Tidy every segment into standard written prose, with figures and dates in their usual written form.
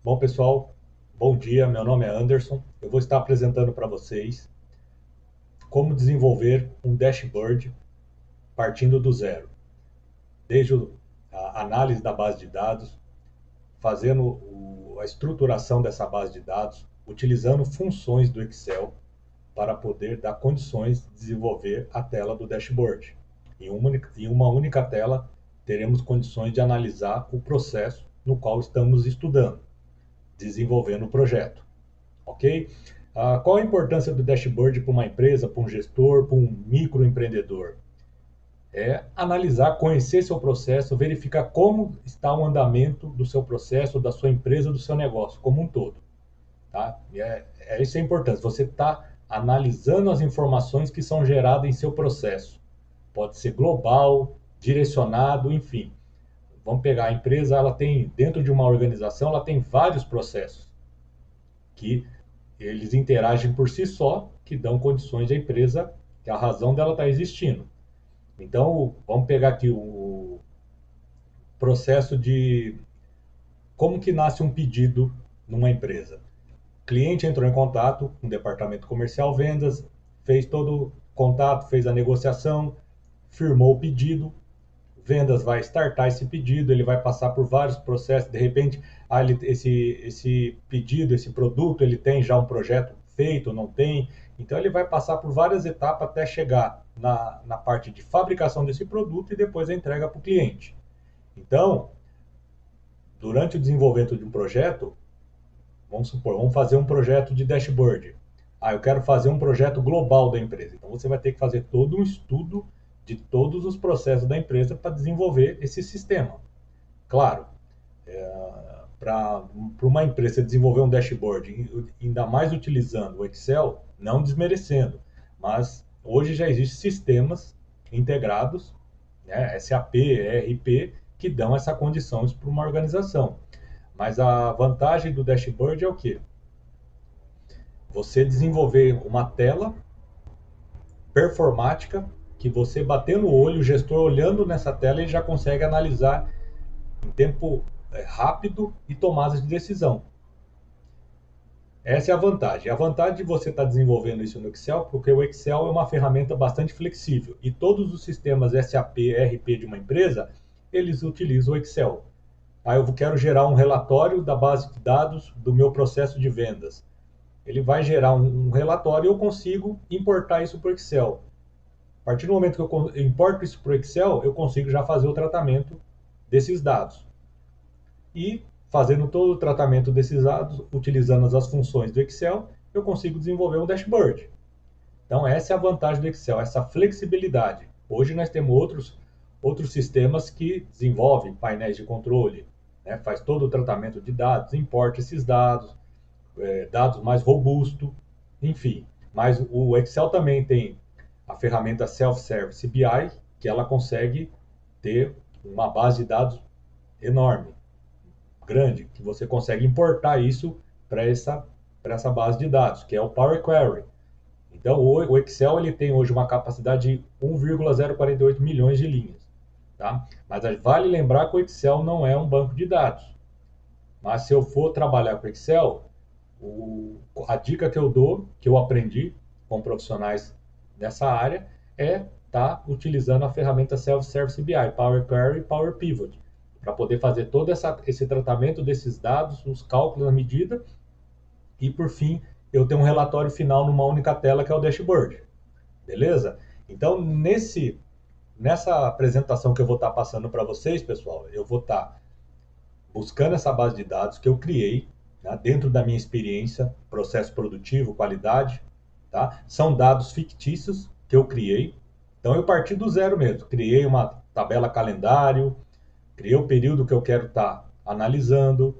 Bom, pessoal, bom dia. Meu nome é Anderson. Eu vou estar apresentando para vocês como desenvolver um dashboard partindo do zero, desde a análise da base de dados, fazendo a estruturação dessa base de dados, utilizando funções do Excel para poder dar condições de desenvolver a tela do dashboard. Em uma única tela, teremos condições de analisar o processo no qual estamos estudando, desenvolvendo o projeto. Ok? Qual a importância do dashboard para uma empresa, para um gestor, para um microempreendedor? É analisar, conhecer seu processo, verificar como está o andamento do seu processo, da sua empresa, do seu negócio como um todo. Tá? Isso é importante. Você está analisando as informações que são geradas em seu processo. Pode ser global, direcionado, enfim. Vamos pegar a empresa, ela tem, dentro de uma organização, ela tem vários processos que eles interagem por si só, que dão condições à empresa, que é a razão dela estar existindo. Então, vamos pegar aqui o processo de como que nasce um pedido numa empresa. O cliente entrou em contato com o departamento comercial, vendas, fez todo o contato, fez a negociação, firmou o pedido, vendas vai startar esse pedido, ele vai passar por vários processos, de repente, esse pedido, esse produto, ele tem já um projeto feito, não tem, então ele vai passar por várias etapas até chegar na parte de fabricação desse produto e depois a entrega para o cliente. Então, durante o desenvolvimento de um projeto, vamos supor, vamos fazer um projeto de dashboard. Eu quero fazer um projeto global da empresa. Então você vai ter que fazer todo um estudo de todos os processos da empresa para desenvolver esse sistema. Claro, para uma empresa desenvolver um dashboard, ainda mais utilizando o Excel, não desmerecendo, mas hoje já existem sistemas integrados, né, SAP, ERP, que dão essa condição para uma organização. Mas a vantagem do dashboard é o quê? Você desenvolver uma tela performática que você batendo o olho, o gestor olhando nessa tela, ele já consegue analisar em tempo rápido e tomadas de decisão. Essa é a vantagem. A vantagem de você estar desenvolvendo isso no Excel, porque o Excel é uma ferramenta bastante flexível e todos os sistemas SAP, ERP de uma empresa, eles utilizam o Excel. Eu quero gerar um relatório da base de dados do meu processo de vendas. Ele vai gerar um relatório e eu consigo importar isso para o Excel. A partir do momento que eu importo isso para o Excel, eu consigo já fazer o tratamento desses dados. E fazendo todo o tratamento desses dados, utilizando as funções do Excel, eu consigo desenvolver um dashboard. Então essa é a vantagem do Excel, essa flexibilidade. Hoje nós temos outros sistemas que desenvolvem painéis de controle, né? Faz todo o tratamento de dados, importa esses dados, dados mais robustos, enfim. Mas o Excel também tem a ferramenta Self-Service BI, que ela consegue ter uma base de dados enorme, grande, que você consegue importar isso para essa base de dados, que é o Power Query. Então, o Excel ele tem hoje uma capacidade de 1,048 milhões de linhas. Tá? Mas vale lembrar que o Excel não é um banco de dados. Mas se eu for trabalhar com Excel, a dica que eu dou, que eu aprendi com profissionais nessa área, é estar utilizando a ferramenta Self-Service BI, Power Query e Power Pivot, para poder fazer todo esse tratamento desses dados, os cálculos à medida, e por fim, eu tenho um relatório final numa única tela, que é o dashboard. Beleza? Então, nessa apresentação que eu vou estar passando para vocês, pessoal, eu vou estar buscando essa base de dados que eu criei, né, dentro da minha experiência, processo produtivo, qualidade, tá? São dados fictícios que eu criei. Então eu parti do zero mesmo, criei uma tabela calendário, criei o período que eu quero estar analisando,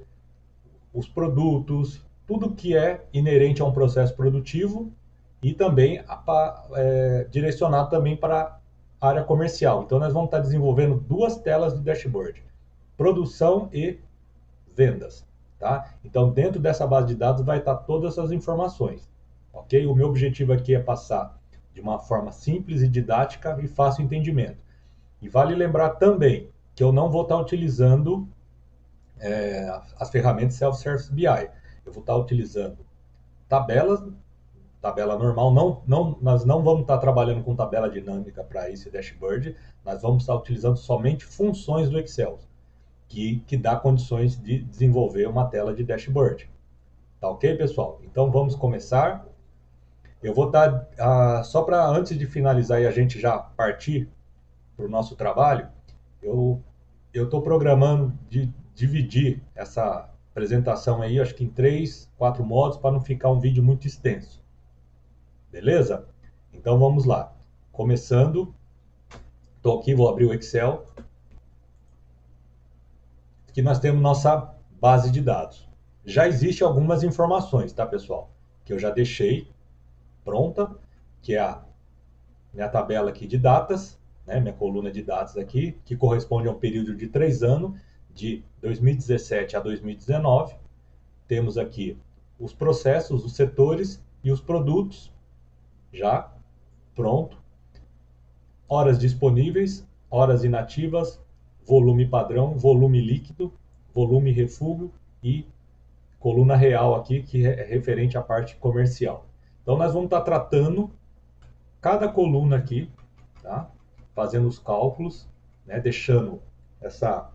os produtos, tudo que é inerente a um processo produtivo e também direcionado também para a área comercial. Então nós vamos estar desenvolvendo duas telas do dashboard, produção e vendas, tá? Então, dentro dessa base de dados vai estar todas essas informações, ok? O meu objetivo aqui é passar de uma forma simples e didática e fácil entendimento. E vale lembrar também que eu não vou estar utilizando as ferramentas Self-Service BI. Eu vou estar utilizando tabelas, tabela normal, nós não vamos estar trabalhando com tabela dinâmica para esse dashboard, nós vamos estar utilizando somente funções do Excel, que dá condições de desenvolver uma tela de dashboard. Tá ok, pessoal? Então vamos começar. Eu vou dar, só para antes de finalizar e a gente já partir para o nosso trabalho, eu estou programando de dividir essa apresentação aí, acho que em 3, 4 modos, para não ficar um vídeo muito extenso. Beleza? Então vamos lá. Começando, estou aqui, vou abrir o Excel. Aqui nós temos nossa base de dados. Já existe algumas informações, tá, pessoal? Que eu já deixei pronta, que é a minha tabela aqui de datas, né, minha coluna de dados aqui, que corresponde a um período de 3 anos, de 2017 a 2019. Temos aqui os processos, os setores e os produtos, já pronto. Horas disponíveis, horas inativas, volume padrão, volume líquido, volume refúgio e coluna real aqui, que é referente à parte comercial. Então, nós vamos estar tratando cada coluna aqui, tá? Fazendo os cálculos, né? Deixando essa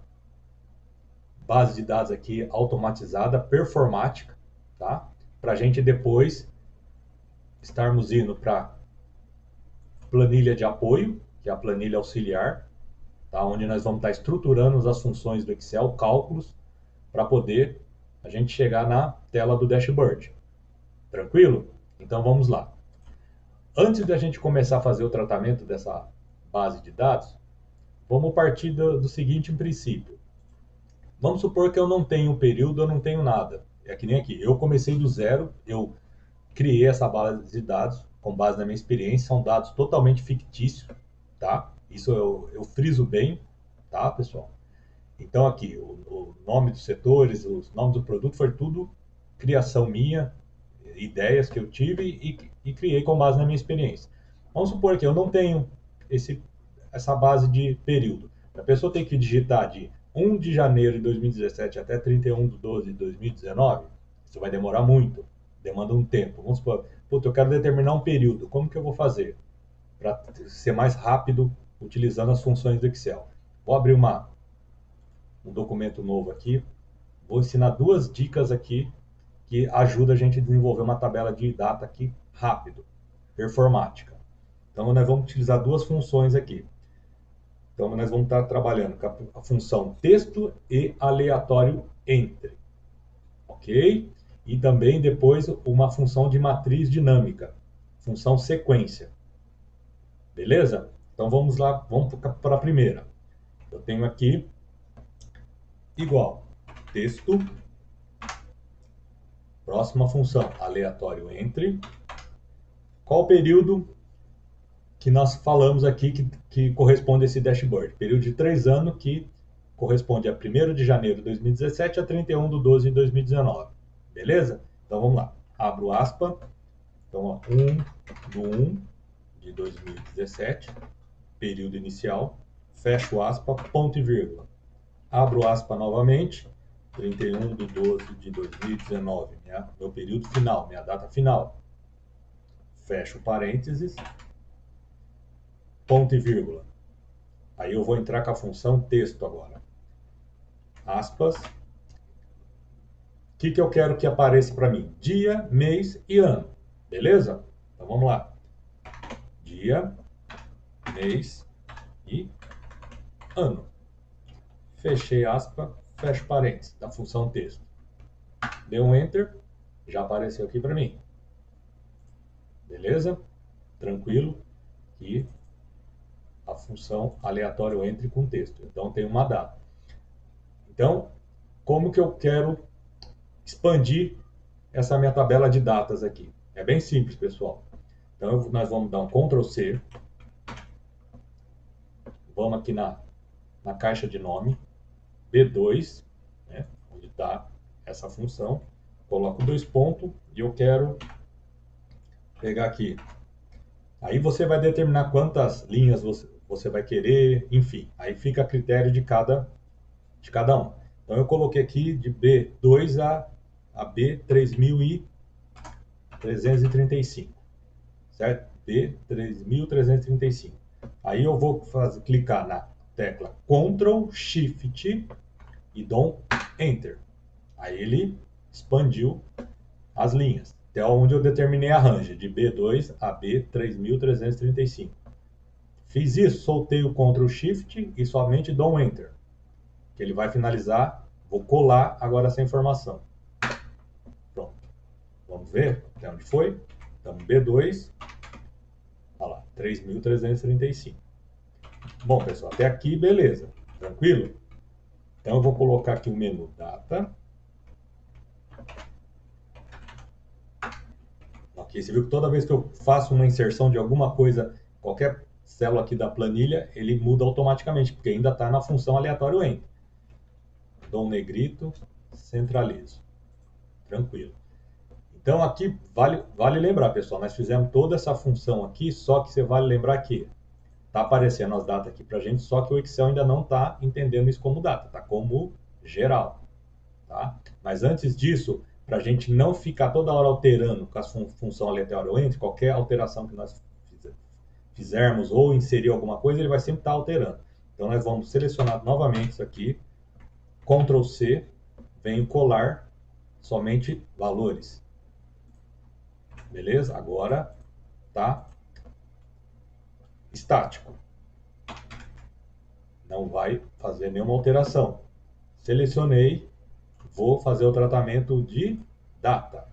base de dados aqui automatizada, performática, tá? Para a gente depois estarmos indo para planilha de apoio, que é a planilha auxiliar, tá? Onde nós vamos estar estruturando as funções do Excel, cálculos, para poder a gente chegar na tela do dashboard. Tranquilo? Então vamos lá. Antes de a gente começar a fazer o tratamento dessa base de dados, vamos partir do seguinte princípio. Vamos supor que eu não tenho um período, eu não tenho nada. É que nem aqui. Eu comecei do zero, eu criei essa base de dados com base na minha experiência. São dados totalmente fictícios, tá? Isso eu friso bem, tá, pessoal? Então aqui, o nome dos setores, os nomes do produto, foi tudo criação minha, ideias que eu tive e criei com base na minha experiência. Vamos supor que eu não tenho essa base de período. A pessoa tem que digitar de 1 de janeiro de 2017 até 31 de 12 de 2019. Isso vai demorar muito, demanda um tempo. Vamos supor, eu quero determinar um período. Como que eu vou fazer para ser mais rápido utilizando as funções do Excel? Vou abrir um documento novo aqui. Vou ensinar 2 dicas aqui que ajuda a gente a desenvolver uma tabela de data aqui rápido, performática. Então, nós vamos utilizar 2 funções aqui. Então, nós vamos estar trabalhando com a função texto e aleatório entre, ok? E também depois uma função de matriz dinâmica, função sequência. Beleza? Então, vamos lá, vamos para a primeira. Eu tenho aqui igual texto. Próxima função, aleatório entre. Qual o período que nós falamos aqui que corresponde a esse dashboard? Período de 3 anos que corresponde a 1º de janeiro de 2017 a 31 de 12 de 2019. Beleza? Então vamos lá. Abro aspa. Então, ó, 1 do 1 de 2017, período inicial. Fecho aspa, ponto e vírgula. Abro aspa novamente. 31 de 12 de 2019, meu período final, minha data final. Fecho parênteses, ponto e vírgula. Aí eu vou entrar com a função texto agora. Aspas. O que eu quero que apareça para mim? Dia, mês e ano. Beleza? Então vamos lá. Dia, mês e ano. Fechei aspa, fecho parênteses da função texto. Dei um enter, já apareceu aqui para mim. Beleza? Tranquilo? E a função aleatório entre com texto. Então tem uma data. Então, como que eu quero expandir essa minha tabela de datas aqui? É bem simples, pessoal. Então nós vamos dar um Ctrl C. Vamos aqui na caixa de nome. B2, né, onde está essa função. Coloco 2 pontos e eu quero pegar aqui. Aí você vai determinar quantas linhas você vai querer, enfim. Aí fica a critério de cada um. Então eu coloquei aqui de B2 a B3335, certo? B3335. Aí eu vou clicar na tecla Ctrl Shift e dou Enter. Aí ele expandiu as linhas, até onde eu determinei a range, de B2 a B3335. Fiz isso, soltei o Ctrl Shift e somente dou Enter, que ele vai finalizar. Vou colar agora essa informação. Pronto. Vamos ver até onde foi? Então, B2, olha lá, 3335. Bom, pessoal, até aqui, beleza. Tranquilo? Então, eu vou colocar aqui o menu Data. Ok, você viu que toda vez que eu faço uma inserção de alguma coisa, qualquer célula aqui da planilha, ele muda automaticamente, porque ainda está na função aleatório END. Dou um negrito, centralizo. Tranquilo. Então, aqui vale lembrar, pessoal, nós fizemos toda essa função aqui, só que você vale lembrar que está aparecendo as datas aqui para a gente, só que o Excel ainda não está entendendo isso como data, está como geral. Tá? Mas antes disso, para a gente não ficar toda hora alterando com a função aleatória END, qualquer alteração que nós fizermos ou inserir alguma coisa, ele vai sempre estar alterando. Então, nós vamos selecionar novamente isso aqui, Ctrl C, venho colar somente valores. Beleza? Agora tá estático. Não vai fazer nenhuma alteração. Selecionei, vou fazer o tratamento de data.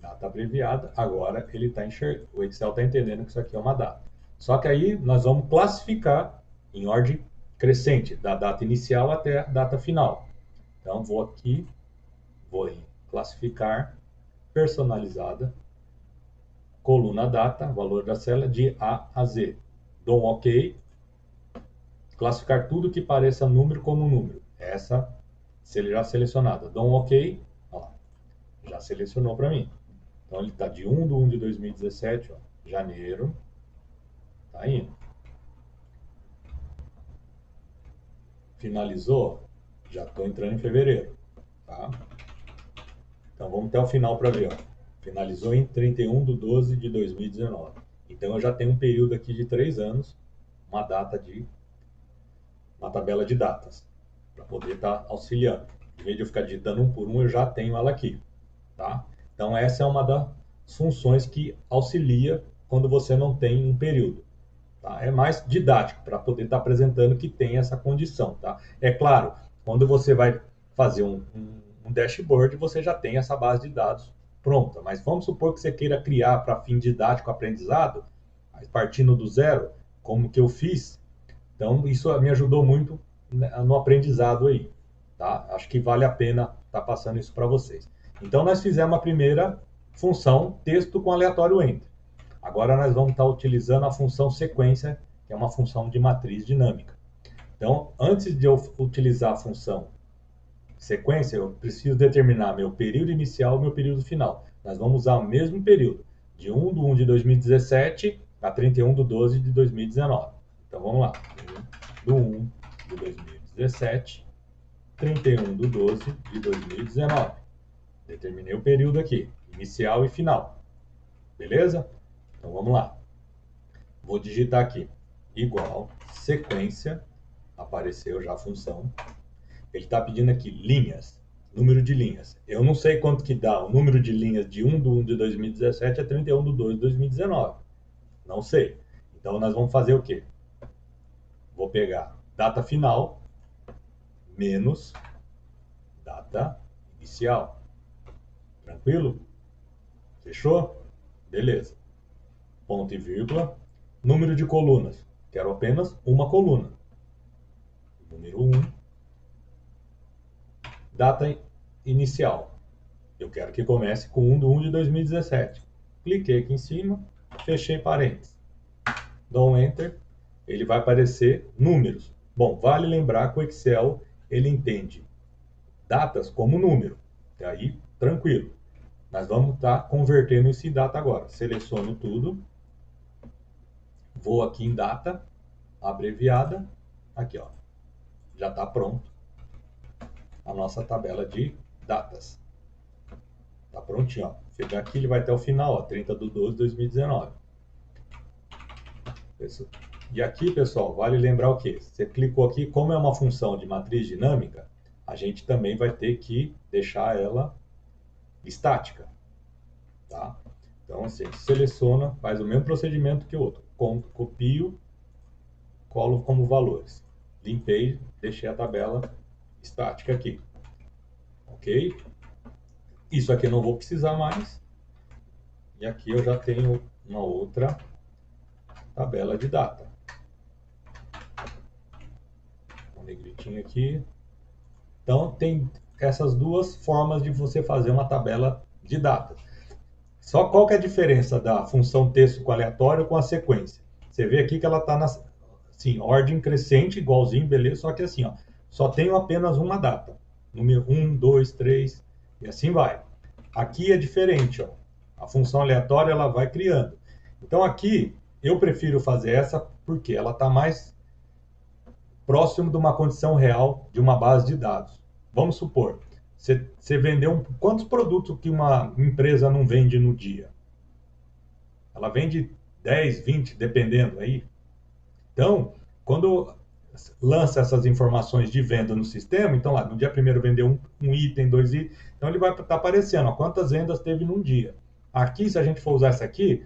Data abreviada, agora ele está enxergando. O Excel está entendendo que isso aqui é uma data. Só que aí nós vamos classificar em ordem crescente, da data inicial até a data final. Então vou aqui, vou em classificar, personalizada, coluna data, valor da célula de A a Z. Dou um OK. Classificar tudo que pareça número como número. Essa já selecionada. Dou um OK. Ó, já selecionou para mim. Então ele está de 1 de 2017, ó, janeiro. Tá indo. Finalizou? Já estou entrando em fevereiro. Tá? Então vamos até o final para ver. Ó. Finalizou em 31 de 12 de 2019. Então eu já tenho um período aqui de 3 anos, uma tabela de datas, para poder estar auxiliando. Em vez de eu ficar digitando um por um, eu já tenho ela aqui. Tá? Então essa é uma das funções que auxilia quando você não tem um período. Tá? É mais didático, para poder estar apresentando que tem essa condição. Tá? É claro, quando você vai fazer um dashboard, você já tem essa base de dados pronta. Mas vamos supor que você queira criar para fim didático aprendizado, partindo do zero, como que eu fiz. Então, isso me ajudou muito no aprendizado aí. Tá? Acho que vale a pena estar passando isso para vocês. Então, nós fizemos a primeira função, texto com aleatório entre. Agora, nós vamos estar utilizando a função sequência, que é uma função de matriz dinâmica. Então, antes de eu utilizar a função sequência, eu preciso determinar meu período inicial e meu período final. Nós vamos usar o mesmo período, de 1 de 2017 a 31 de 12 de 2019. Então, vamos lá. Do 1 de 2017, 31 de 12 de 2019. Determinei o período aqui, inicial e final. Beleza? Então, vamos lá. Vou digitar aqui, igual, sequência, apareceu já a função. Ele está pedindo aqui linhas, número de linhas. Eu não sei quanto que dá o número de linhas de 1 de 2017 a 31 de 2 de 2019. Não sei. Então, nós vamos fazer o quê? Vou pegar data final menos data inicial. Tranquilo? Fechou? Beleza. Ponto e vírgula. Número de colunas. Quero apenas uma coluna. Número 1. Data inicial. Eu quero que comece com 1 de 2017. Cliquei aqui em cima, fechei parênteses. Dou um Enter, ele vai aparecer números. Bom, vale lembrar que o Excel, ele entende datas como número. E aí, tranquilo. Nós vamos estar convertendo isso em data agora. Seleciono tudo. Vou aqui em data, abreviada. Aqui, ó. Já está pronto. a nossa tabela de datas. Tá prontinho, ó. Chegar aqui, ele vai até o final, ó, 30/12/2019. E aqui, pessoal, vale lembrar o quê? Você clicou aqui, como é uma função de matriz dinâmica, a gente também vai ter que deixar ela estática, tá? Então, assim, seleciona, faz o mesmo procedimento que o outro. Copio, colo como valores. Limpei, deixei a tabela estática aqui. Ok? Isso aqui eu não vou precisar mais. E aqui eu já tenho uma outra tabela de data. Um negritinho aqui. Então, tem essas duas formas de você fazer uma tabela de datas. Só qual que é a diferença da função texto com aleatório com a sequência? Você vê aqui que ela está na assim, ordem crescente, igualzinho, beleza? Só que assim, ó, só tenho apenas uma data. Número 1, 2, 3, e assim vai. Aqui é diferente, ó. A função aleatória ela vai criando. Então aqui eu prefiro fazer essa porque ela está mais próximo de uma condição real de uma base de dados. Vamos supor, você vendeu quantos produtos que uma empresa não vende no dia? Ela vende 10, 20, dependendo aí. Então, quando lança essas informações de venda no sistema, então lá no dia primeiro vendeu um item, dois itens, então ele vai estar aparecendo ó, quantas vendas teve num dia. Aqui, se a gente for usar essa aqui,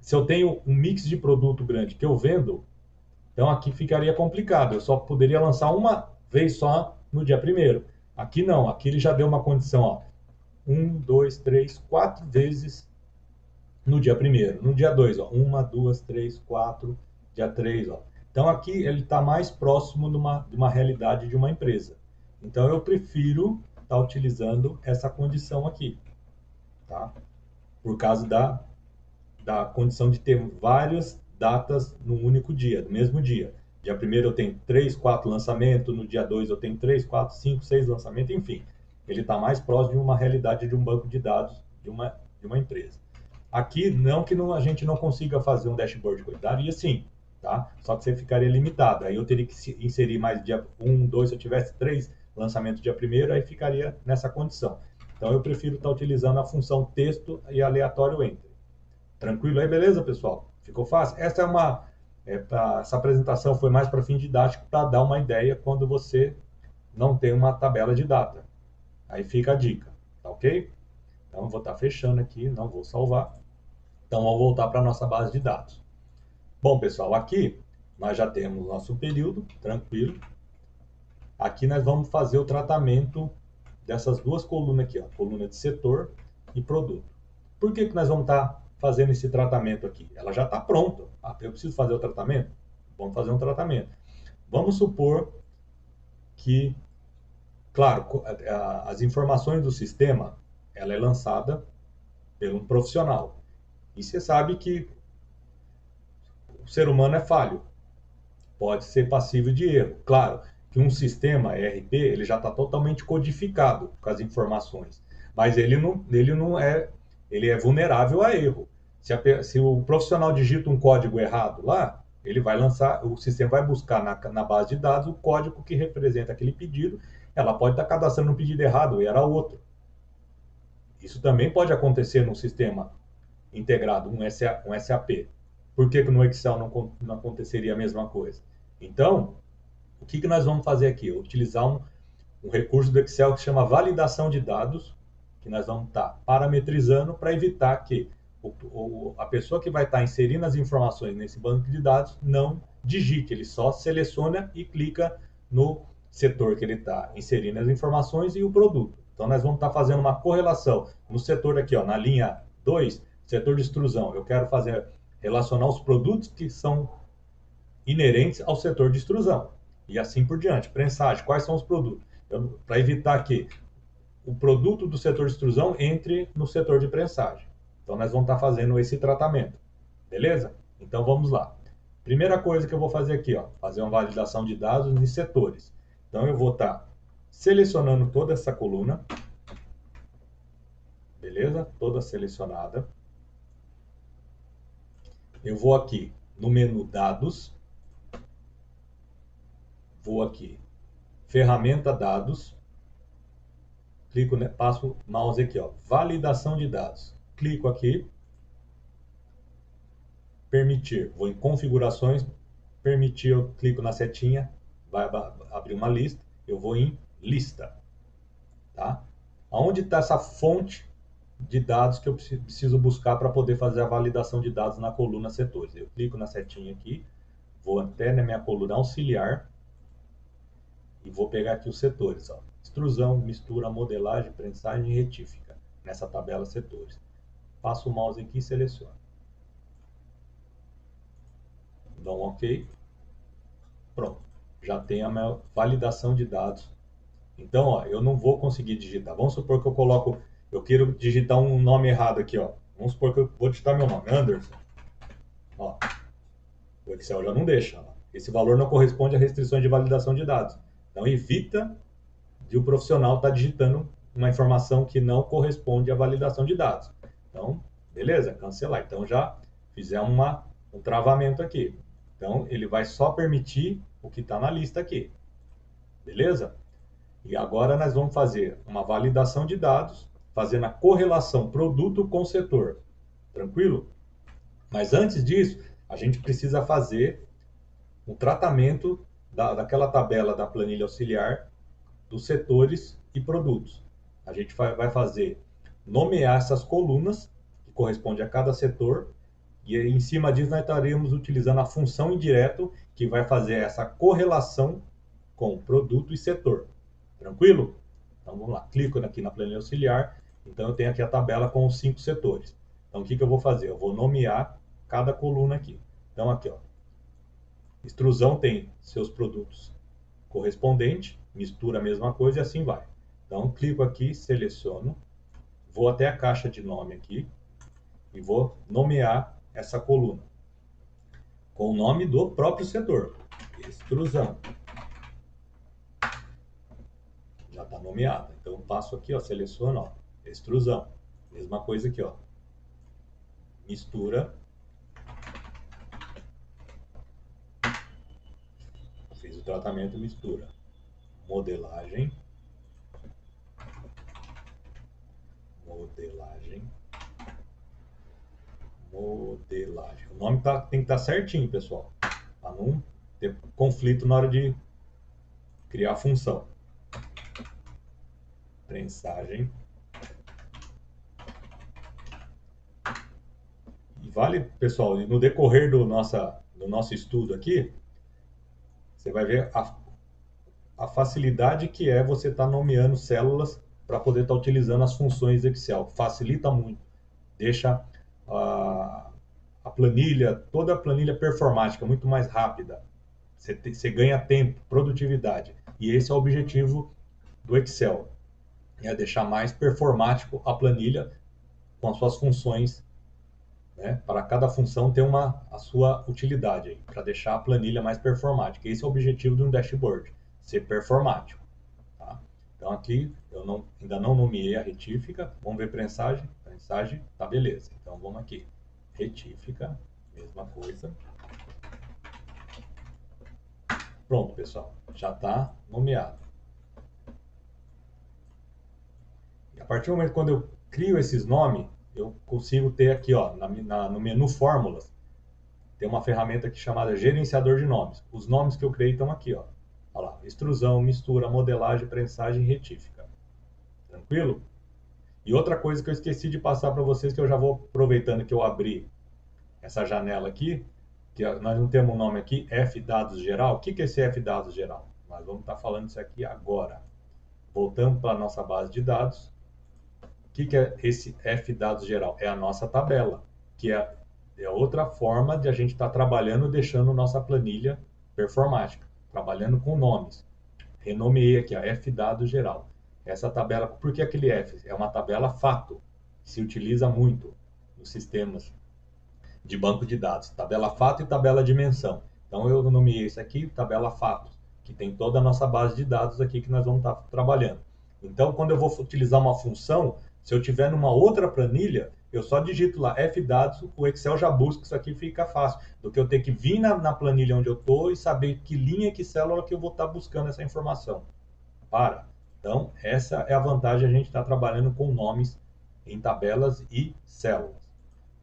se eu tenho um mix de produto grande que eu vendo, então aqui ficaria complicado, eu só poderia lançar uma vez só no dia primeiro. Aqui não, aqui ele já deu uma condição, ó, 1, 2, 3, 4 vezes no dia primeiro. No dia 2, ó, 1, 2, 3, 4, dia 3, ó. Então aqui ele está mais próximo de uma realidade de uma empresa. Então eu prefiro estar utilizando essa condição aqui, tá? Por causa da condição de ter várias datas no único dia, no mesmo dia. Dia 1º eu tenho 3, 4 lançamentos, no dia 2 eu tenho 3, 4, 5, 6 lançamentos, enfim. Ele está mais próximo de uma realidade de um banco de dados de uma empresa. Aqui, não que a gente não consiga fazer um dashboard, daria sim, tá? Só que você ficaria limitado. Aí eu teria que inserir mais dia 1, 2, se eu tivesse 3 lançamentos dia 1º, aí ficaria nessa condição. Então eu prefiro estar utilizando a função texto e aleatório entre. Tranquilo aí, beleza, pessoal? Ficou fácil? Essa apresentação foi mais para fim didático, para dar uma ideia quando você não tem uma tabela de data. Aí fica a dica, tá ok? Então, eu vou estar fechando aqui, não vou salvar. Então, vamos voltar para a nossa base de dados. Bom, pessoal, aqui nós já temos nosso período, tranquilo. Aqui nós vamos fazer o tratamento dessas duas colunas aqui, ó, coluna de setor e produto. Por que nós vamos estar fazendo esse tratamento aqui? Ela já está pronta. Ah, eu preciso fazer o tratamento? Vamos fazer um tratamento. Vamos supor que, claro, as informações do sistema, ela é lançada por um profissional. E você sabe que o ser humano é falho, pode ser passível de erro. Claro que um sistema ERP ele já está totalmente codificado com as informações, mas ele não é, ele é vulnerável a erro. Se o profissional digita um código errado lá, ele vai lançar, o sistema vai buscar na base de dados o código que representa aquele pedido. Ela pode estar cadastrando um pedido errado e era outro. Isso também pode acontecer num sistema integrado, um SAP. Por que no Excel não aconteceria a mesma coisa? Então, o que nós vamos fazer aqui? Utilizar um recurso do Excel que se chama validação de dados, que nós vamos estar parametrizando para evitar que a pessoa que vai estar inserindo as informações nesse banco de dados não digite, ele só seleciona e clica no setor que ele está inserindo as informações e o produto. Então, nós vamos estar fazendo uma correlação no setor aqui, ó, na linha 2, setor de extrusão. Eu quero relacionar os produtos que são inerentes ao setor de extrusão. E assim por diante. Prensagem, quais são os produtos? Para evitar que o produto do setor de extrusão entre no setor de prensagem. Então, nós vamos estar fazendo esse tratamento. Beleza? Então, vamos lá. Primeira coisa que eu vou fazer aqui, ó, fazer uma validação de dados de setores. Então, eu vou estar selecionando toda essa coluna. Beleza? Toda selecionada. Eu vou aqui no menu Dados. Vou aqui, Ferramenta Dados. clico, né, passo o mouse aqui, ó, validação de dados. Clico aqui, permitir. Vou em configurações, permitir, eu clico na setinha, vai abrir uma lista, eu vou em lista. Tá? Onde está essa fonte de dados que eu preciso buscar para poder fazer a validação de dados na coluna setores? Eu clico na setinha aqui, vou até na minha coluna auxiliar e vou pegar aqui os setores. Ó. Extrusão, mistura, modelagem, prensagem e retífica, nessa tabela setores. Passo o mouse aqui e seleciono. Dou um OK. Pronto. Já tem a minha validação de dados. Então, ó, eu não vou conseguir digitar. Vamos supor que eu quero digitar um nome errado aqui, ó. Vamos supor que eu vou digitar meu nome, Anderson. Ó, o Excel já não deixa. Ó. Esse valor não corresponde a restrições de validação de dados. Então, evita de o profissional estar digitando uma informação que não corresponde à validação de dados. Então, beleza, cancelar. Então, já fizemos um travamento aqui. Então, ele vai só permitir o que está na lista aqui. Beleza? E agora nós vamos fazer uma validação de dados, fazendo a correlação produto com setor. Tranquilo? Mas antes disso, a gente precisa fazer um tratamento daquela tabela da planilha auxiliar dos setores e produtos. A gente vai fazer, nomear essas colunas, que correspondem a cada setor, e em cima disso nós estaremos utilizando a função indireto, que vai fazer essa correlação com produto e setor. Tranquilo? Então vamos lá, clico aqui na planilha auxiliar, então eu tenho aqui a tabela com os 5 setores. Então o que eu vou fazer? Eu vou nomear cada coluna aqui. Então aqui, ó, extrusão tem seus produtos correspondentes, mistura a mesma coisa e assim vai. Então clico aqui, seleciono, vou até a caixa de nome aqui e vou nomear essa coluna com o nome do próprio setor, extrusão. Já está nomeada. Então eu passo aqui, ó, seleciono, ó, extrusão. Mesma coisa aqui, ó. Mistura. Fiz o tratamento mistura. Modelagem. Modelagem. Modelagem. O nome tem que estar certinho, pessoal. Para não ter conflito na hora de criar a função. Prensagem. E vale, pessoal, no decorrer do nosso estudo aqui, você vai ver a facilidade que é você estar nomeando células para poder estar utilizando as funções Excel. Facilita muito. Deixa a planilha, toda a planilha performática muito mais rápida. Você ganha tempo, produtividade. E esse é o objetivo do Excel. É deixar mais performático a planilha com as suas funções, né? Para cada função ter a sua utilidade, para deixar a planilha mais performática. Esse é o objetivo de um dashboard, ser performático. Tá? Então aqui eu ainda não nomeei a retífica. Vamos ver prensagem. Prensagem, tá beleza. Então vamos aqui. Retífica, mesma coisa. Pronto, pessoal. Já está nomeado. A partir do momento quando eu crio esses nomes, eu consigo ter aqui, ó, no menu Fórmulas, tem uma ferramenta aqui chamada Gerenciador de Nomes. Os nomes que eu criei estão aqui, ó. Olha lá, extrusão, mistura, modelagem, prensagem e retífica. Tranquilo? E outra coisa que eu esqueci de passar para vocês, que eu já vou aproveitando que eu abri essa janela aqui, que nós não temos um nome aqui, F dados geral. O que é esse F dados geral? Nós vamos estar falando isso aqui agora. Voltando para a nossa base de dados. O que é esse F dados geral? É a nossa tabela, que é outra forma de a gente estar trabalhando, deixando nossa planilha performática, trabalhando com nomes. Renomeei aqui a F dados geral. Essa tabela, por que aquele F? É uma tabela fato, que se utiliza muito nos sistemas de banco de dados. Tabela fato e tabela dimensão. Então eu nomeei isso aqui, tabela fato, que tem toda a nossa base de dados aqui que nós vamos estar trabalhando. Então quando eu vou utilizar uma função, se eu tiver numa outra planilha, eu só digito lá Fdados, o Excel já busca isso aqui, fica fácil, do que eu ter que vir na planilha onde eu estou e saber que linha, que célula que eu vou estar buscando essa informação. Então, essa é a vantagem de a gente estar trabalhando com nomes em tabelas e células.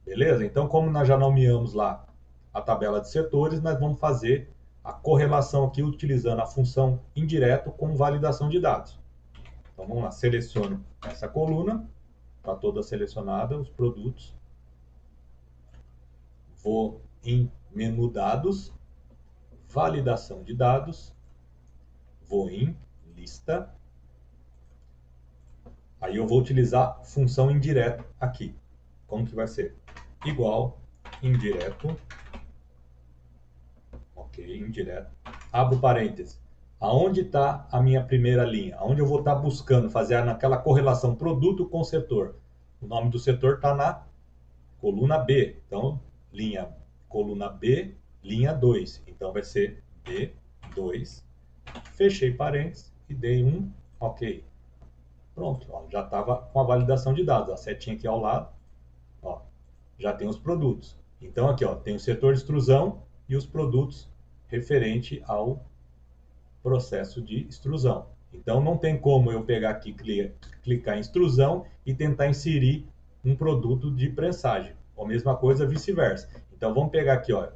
Beleza? Então, como nós já nomeamos lá a tabela de setores, nós vamos fazer a correlação aqui utilizando a função indireto com validação de dados. Então, vamos lá, seleciono essa coluna, está toda selecionada, os produtos. Vou em menu dados, validação de dados, vou em lista. Aí eu vou utilizar função indireto aqui. Como que vai ser? Igual, indireto, ok, indireto, abro parênteses. Aonde está a minha primeira linha? Aonde eu vou estar buscando fazer naquela correlação produto com setor? O nome do setor está na coluna B. Então, coluna B, linha 2. Então, vai ser B2. Fechei parênteses e dei um OK. Pronto, ó, já estava com a validação de dados. A setinha aqui ao lado, ó, já tem os produtos. Então, aqui ó, tem o setor de extrusão e os produtos referente ao processo de extrusão. Então, não tem como eu pegar aqui, clicar em extrusão e tentar inserir um produto de prensagem. Ou a mesma coisa, vice-versa. Então, vamos pegar aqui, ó,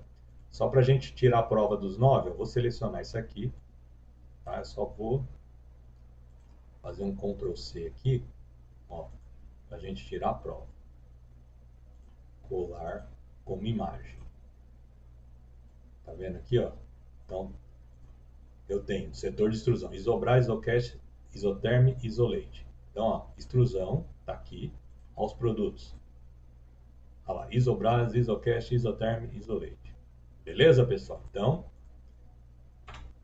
só para a gente tirar a prova dos 9, eu vou selecionar isso aqui. Tá? Eu só vou fazer um Ctrl+C aqui, ó, para a gente tirar a prova. Colar como imagem. Tá vendo aqui, ó? Então, eu tenho setor de extrusão, Isobras, Isocast, Isotherm, Isolate. Então, ó, extrusão, tá aqui, aos produtos. Olha lá, Isobras, Isocast, Isotherm, Isolate. Beleza, pessoal? Então,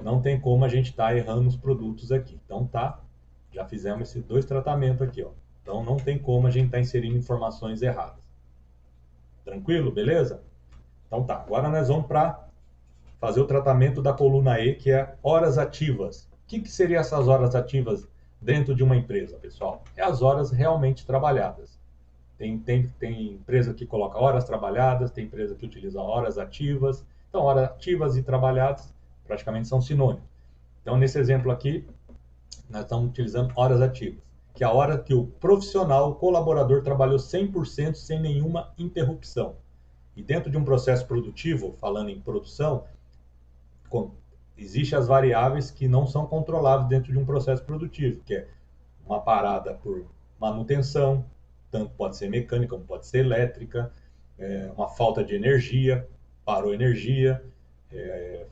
não tem como a gente estar errando os produtos aqui. Então, tá, já fizemos esses dois tratamentos aqui, ó. Então, não tem como a gente estar inserindo informações erradas. Tranquilo? Beleza? Então, tá. Agora nós vamos para fazer o tratamento da coluna E, que é horas ativas. O que seriam essas horas ativas dentro de uma empresa, pessoal? É as horas realmente trabalhadas. Tem empresa que coloca horas trabalhadas, tem empresa que utiliza horas ativas. Então, horas ativas e trabalhadas praticamente são sinônimos. Então, nesse exemplo aqui, nós estamos utilizando horas ativas, que é a hora que o profissional, o colaborador, trabalhou 100% sem nenhuma interrupção. E dentro de um processo produtivo, falando em produção, existem as variáveis que não são controláveis dentro de um processo produtivo, que é uma parada por manutenção, tanto pode ser mecânica como pode ser elétrica, uma falta de energia, parou energia,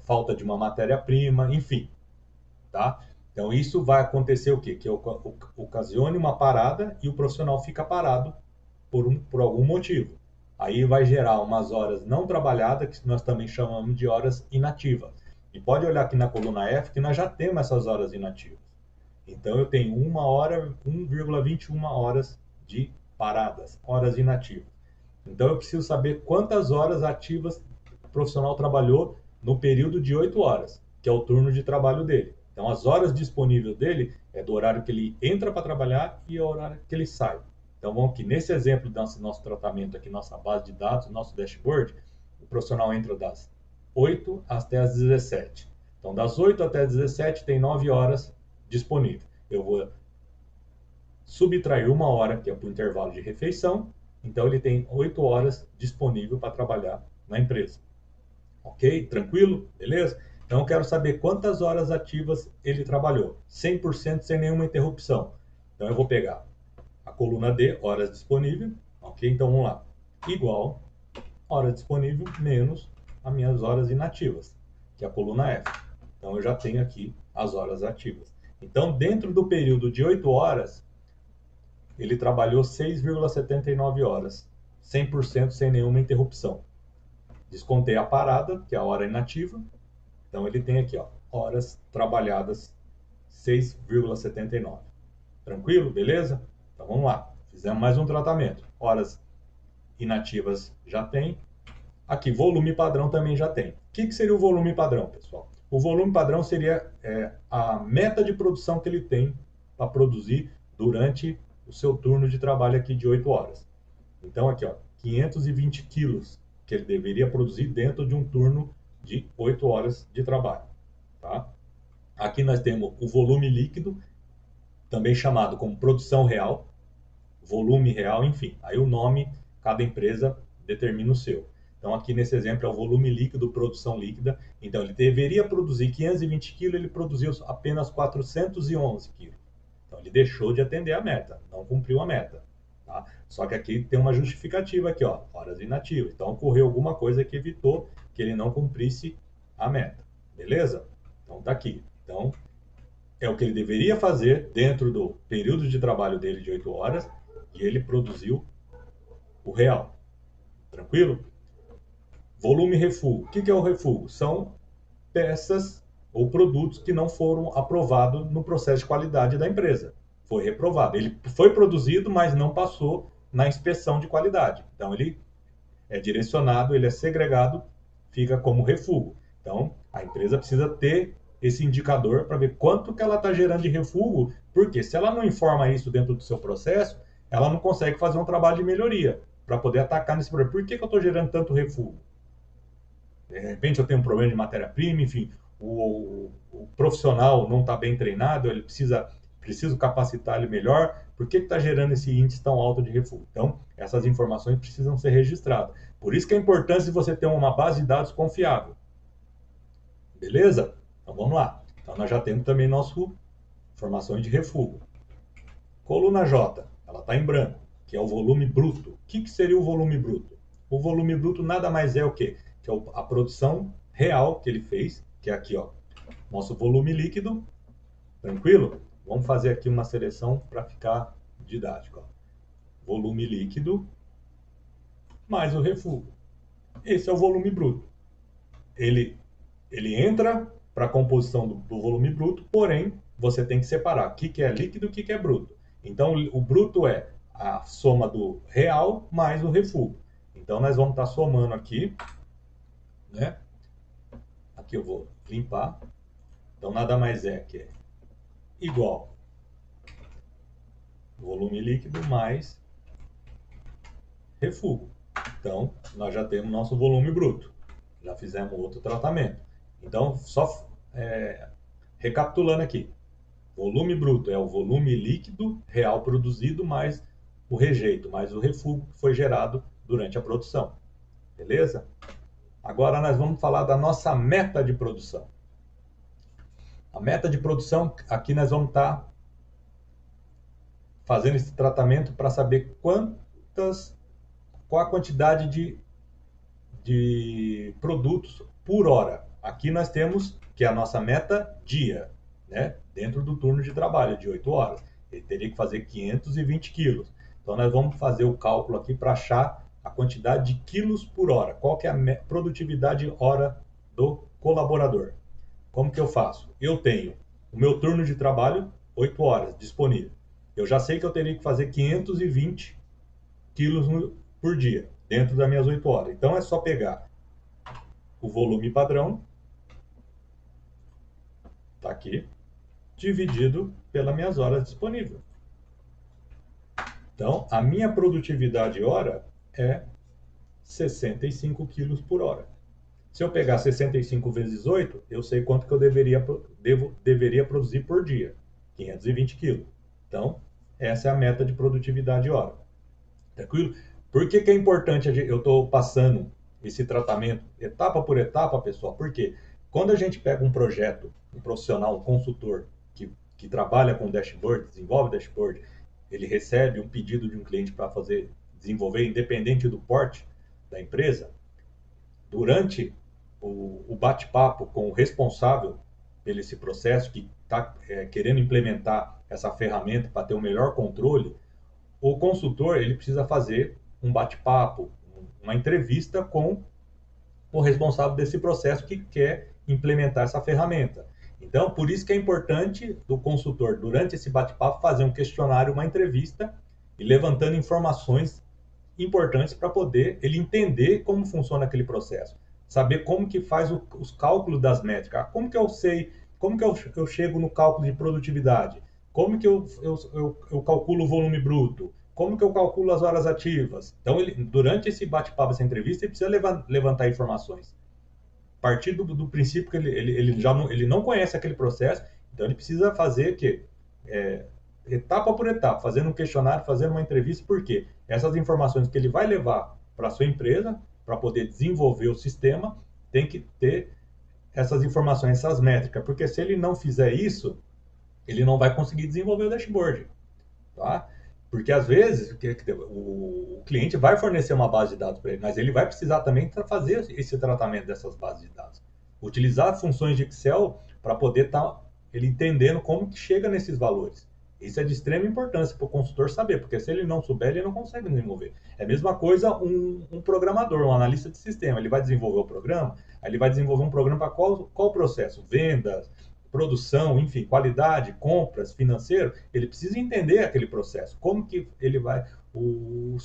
falta de uma matéria-prima, enfim, tá? Então isso vai acontecer o quê? Que ocasione uma parada e o profissional fica parado por algum motivo. Aí vai gerar umas horas não trabalhadas, que nós também chamamos de horas inativas. E pode olhar aqui na coluna F que nós já temos essas horas inativas. Então eu tenho 1,21 horas de paradas, horas inativas. Então eu preciso saber quantas horas ativas o profissional trabalhou no período de 8 horas, que é o turno de trabalho dele. Então as horas disponíveis dele é do horário que ele entra para trabalhar e o horário que ele sai. Então vamos aqui, nesse exemplo do nosso tratamento aqui, nossa base de dados, nosso dashboard, o profissional entra das 8 até as 17. Então das 8 até as 17 tem 9 horas disponíveis. Eu vou subtrair uma hora, que é para o intervalo de refeição, então ele tem 8 horas disponível para trabalhar na empresa. Ok? Tranquilo? Beleza? Então eu quero saber quantas horas ativas ele trabalhou, 100% sem nenhuma interrupção. Então eu vou pegar a coluna D, horas disponível, ok? Então vamos lá, igual hora disponível menos as minhas horas inativas, que é a coluna F. Então eu já tenho aqui as horas ativas. Então dentro do período de 8 horas, ele trabalhou 6,79 horas, 100% sem nenhuma interrupção. Descontei a parada, que é a hora inativa. Então ele tem aqui, ó, horas trabalhadas 6,79. Tranquilo? Beleza? Então vamos lá. Fizemos mais um tratamento. Horas inativas já tem. Aqui, volume padrão também já tem. O que seria o volume padrão, pessoal? O volume padrão seria a meta de produção que ele tem para produzir durante o seu turno de trabalho aqui de 8 horas. Então aqui, ó, 520 quilos que ele deveria produzir dentro de um turno de 8 horas de trabalho. Tá? Aqui nós temos o volume líquido, também chamado como produção real, volume real, enfim. Aí o nome, cada empresa determina o seu. Então aqui nesse exemplo é o volume líquido, produção líquida. Então ele deveria produzir 520 quilos, ele produziu apenas 411 quilos. Então ele deixou de atender a meta, não cumpriu a meta. Tá? Só que aqui tem uma justificativa aqui, ó, horas inativas. Então ocorreu alguma coisa que evitou que ele não cumprisse a meta. Beleza? Então tá aqui. Então é o que ele deveria fazer dentro do período de trabalho dele de 8 horas e ele produziu o real. Tranquilo? Volume refúgio. O que é o refúgio? São peças ou produtos que não foram aprovados no processo de qualidade da empresa. Foi reprovado. Ele foi produzido, mas não passou na inspeção de qualidade. Então, ele é direcionado, ele é segregado, fica como refúgio. Então, a empresa precisa ter esse indicador para ver quanto que ela está gerando de refúgio, porque se ela não informa isso dentro do seu processo, ela não consegue fazer um trabalho de melhoria para poder atacar nesse problema. Por que eu estou gerando tanto refúgio? De repente eu tenho um problema de matéria-prima, enfim, o profissional não está bem treinado, ele preciso capacitar ele melhor, por que está gerando esse índice tão alto de refúgio? Então, essas informações precisam ser registradas. Por isso que é importante você ter uma base de dados confiável. Beleza? Então vamos lá. Então nós já temos também nosso informações de refúgio. Coluna J, ela está em branco, que é o volume bruto. O que seria o volume bruto? O volume bruto nada mais é o quê? Que é a produção real que ele fez, que é aqui, ó, nosso volume líquido. Tranquilo? Vamos fazer aqui uma seleção para ficar didático. Ó. Volume líquido mais o refúgio. Esse é o volume bruto. Ele entra para a composição do volume bruto, porém, você tem que separar o que é líquido e o que é bruto. Então, o bruto é a soma do real mais o refúgio. Então, nós vamos estar somando aqui, né? Aqui eu vou limpar. Então, nada mais é que é igual volume líquido mais refúgio. Então, nós já temos nosso volume bruto. Já fizemos outro tratamento. Então, só recapitulando aqui. Volume bruto é o volume líquido real produzido mais o rejeito, mais o refúgio que foi gerado durante a produção. Beleza? Agora nós vamos falar da nossa meta de produção. A meta de produção, aqui nós vamos estar fazendo esse tratamento para saber qual a quantidade de produtos por hora. Aqui nós temos que é a nossa meta dia, né? Dentro do turno de trabalho de 8 horas. Ele teria que fazer 520 quilos. Então nós vamos fazer o cálculo aqui para achar a quantidade de quilos por hora. Qual que é a produtividade hora do colaborador? Como que eu faço? Eu tenho o meu turno de trabalho, 8 horas, disponível. Eu já sei que eu teria que fazer 520 quilos por dia, dentro das minhas 8 horas. Então é só pegar o volume padrão, tá aqui, dividido pelas minhas horas disponíveis. Então, a minha produtividade hora é 65 quilos por hora. Se eu pegar 65 vezes 8, eu sei quanto que eu deveria produzir por dia. 520 quilos. Então, essa é a meta de produtividade hora. Tranquilo? Por que é importante eu estou passando esse tratamento etapa por etapa, pessoal? Porque quando a gente pega um projeto, um profissional, um consultor que trabalha com dashboard, desenvolve dashboard, ele recebe um pedido de um cliente para desenvolver, independente do porte da empresa, durante o bate-papo com o responsável pelo esse processo, que está querendo implementar essa ferramenta para ter um melhor controle, o consultor ele precisa fazer um bate-papo, uma entrevista com o responsável desse processo que quer implementar essa ferramenta. Então, por isso que é importante do consultor, durante esse bate-papo, fazer um questionário, uma entrevista, e levantando informações importantes para poder ele entender como funciona aquele processo. Saber como que faz os cálculos das métricas. Como que eu sei, como que eu chego no cálculo de produtividade? Como que eu calculo o volume bruto? Como que eu calculo as horas ativas? Então, durante esse bate-papo, essa entrevista, ele precisa levantar informações. A partir do princípio que ele não conhece aquele processo, então ele precisa fazer etapa por etapa, fazendo um questionário, fazendo uma entrevista, porque essas informações que ele vai levar para a sua empresa, para poder desenvolver o sistema, tem que ter essas informações, essas métricas, porque se ele não fizer isso, ele não vai conseguir desenvolver o dashboard, tá? Porque às vezes o cliente vai fornecer uma base de dados para ele, mas ele vai precisar também fazer esse tratamento dessas bases de dados. Utilizar funções de Excel para poder estar ele entendendo como que chega nesses valores. Isso é de extrema importância para o consultor saber, porque se ele não souber, ele não consegue desenvolver. É a mesma coisa um programador, um analista de sistema. Ele vai desenvolver o programa, aí ele vai desenvolver um programa para qual processo? Vendas, produção, enfim, qualidade, compras, financeiro, ele precisa entender aquele processo, como que ele vai, o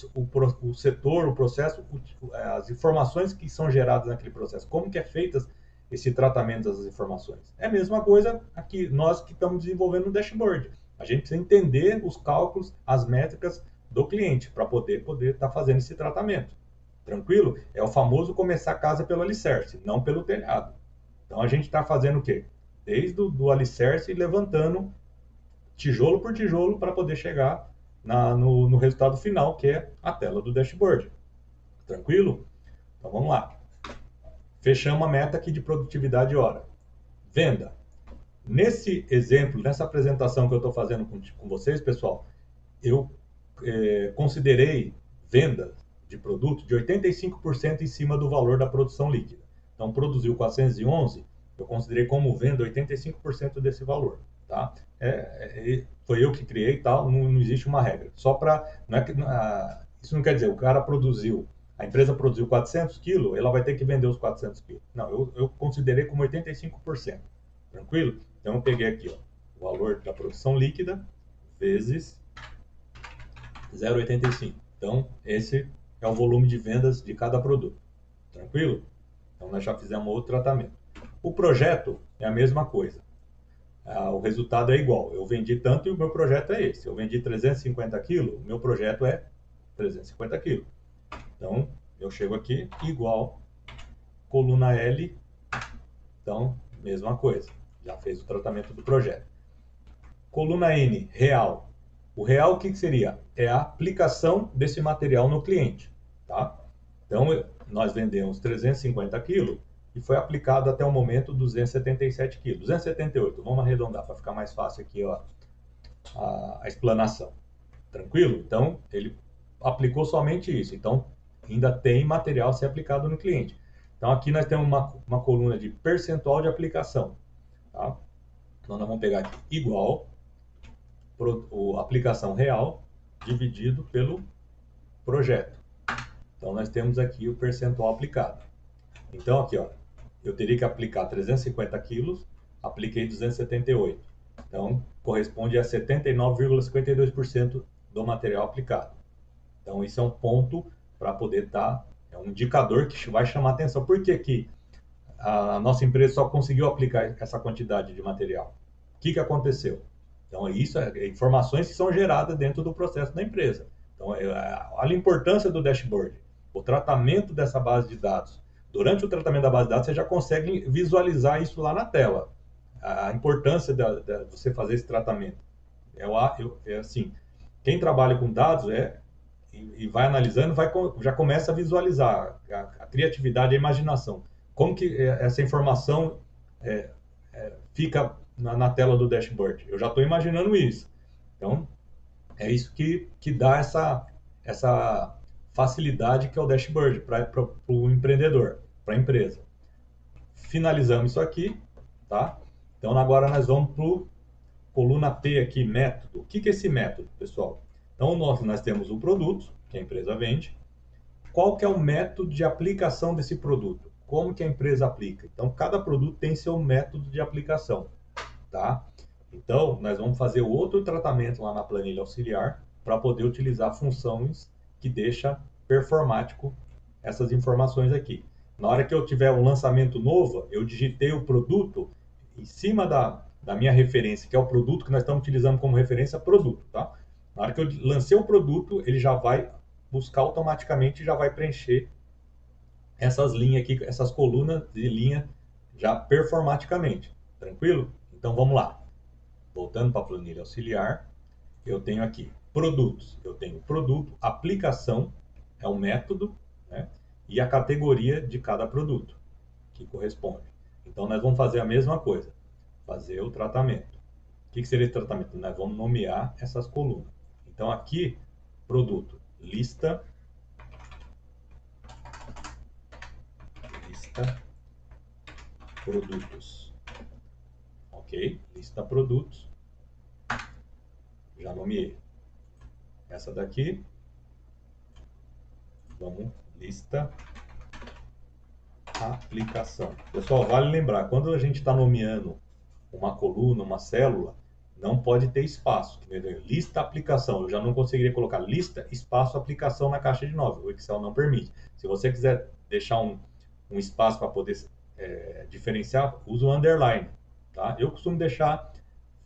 setor, o processo, as informações que são geradas naquele processo, como que é feito esse tratamento das informações. É a mesma coisa aqui, nós que estamos desenvolvendo um dashboard. A gente precisa entender os cálculos, as métricas do cliente para poder estar fazendo esse tratamento. Tranquilo? É o famoso começar a casa pelo alicerce, não pelo telhado. Então a gente está fazendo o quê? Desde o alicerce, levantando tijolo por tijolo para poder chegar no resultado final, que é a tela do dashboard. Tranquilo? Então vamos lá. Fechamos a meta aqui de produtividade hora. Venda. Nesse exemplo, nessa apresentação que eu estou fazendo com vocês, pessoal, eu considerei venda de produto de 85% em cima do valor da produção líquida. Então, produziu 411, eu considerei como venda 85% desse valor, tá? Foi eu que criei, tal, não existe uma regra. Só para, isso não quer dizer, o cara produziu, a empresa produziu 400 quilos, ela vai ter que vender os 400 quilos. Não, eu considerei como 85%, tranquilo? Então, eu peguei aqui, ó, o valor da produção líquida vezes 0,85. Então, esse é o volume de vendas de cada produto. Tranquilo? Então, nós já fizemos outro tratamento. O projeto é a mesma coisa. O resultado é igual. Eu vendi tanto e o meu projeto é esse. Eu vendi 350 quilos, o meu projeto é 350 quilos. Então, eu chego aqui, igual, coluna L. Então, mesma coisa. Já fez o tratamento do projeto. Coluna N, real. O real, o que seria? É a aplicação desse material no cliente, tá? Então, nós vendemos 350 quilos e foi aplicado até o momento 277 quilos. 278, vamos arredondar para ficar mais fácil aqui, ó, a explanação. Tranquilo? Então, ele aplicou somente isso. Então, ainda tem material a ser aplicado no cliente. Então, aqui nós temos uma coluna de percentual de aplicação, tá? Então, nós vamos pegar aqui, igual a aplicação real dividido pelo projeto. Então, nós temos aqui o percentual aplicado. Então, aqui, ó, eu teria que aplicar 350 quilos, apliquei 278. Então, corresponde a 79,52% do material aplicado. Então, isso é um ponto para poder estar, é um indicador que vai chamar atenção. Por que que a nossa empresa só conseguiu aplicar essa quantidade de material? O que aconteceu? Então, isso é informações que são geradas dentro do processo da empresa. Então, olha a importância do dashboard, o tratamento dessa base de dados. Durante o tratamento da base de dados, você já consegue visualizar isso lá na tela. A importância de você fazer esse tratamento. É assim, quem trabalha com dados e vai analisando, já começa a visualizar a criatividade, a imaginação. Como que essa informação fica na tela do dashboard. Eu já estou imaginando isso. Então, é isso que dá essa facilidade que é o dashboard para o empreendedor, para a empresa. Finalizamos isso aqui, tá? Então, agora nós vamos para o coluna P aqui, método. O que é esse método, pessoal? Então, nós temos o produto que a empresa vende. Qual que é o método de aplicação desse produto? Como que a empresa aplica? Então, cada produto tem seu método de aplicação. Tá? Então, nós vamos fazer outro tratamento lá na planilha auxiliar para poder utilizar funções que deixa performático essas informações aqui. Na hora que eu tiver um lançamento novo, eu digitei o produto em cima da minha referência, que é o produto que nós estamos utilizando como referência, produto, tá? Na hora que eu lancei o produto, ele já vai buscar automaticamente e já vai preencher essas linhas aqui, essas colunas de linha já performaticamente. Tranquilo? Então vamos lá. Voltando para a planilha auxiliar. eu tenho aqui produtos. Eu tenho produto, aplicação, é o método, né? E a categoria de cada produto que corresponde. Então, nós vamos fazer a mesma coisa, fazer o tratamento. O que seria esse tratamento? Nós vamos nomear essas colunas. Então, aqui, produto, lista, produtos. Ok? Lista produtos. Já nomeei. Essa daqui, vamos, lista aplicação. Pessoal, vale lembrar, quando a gente está nomeando uma coluna, uma célula, não pode ter espaço. Lista aplicação, eu já não conseguiria colocar lista, espaço, aplicação na caixa de nove. O Excel não permite. Se você quiser deixar um espaço para poder diferenciar, usa o underline. Tá? Eu costumo deixar,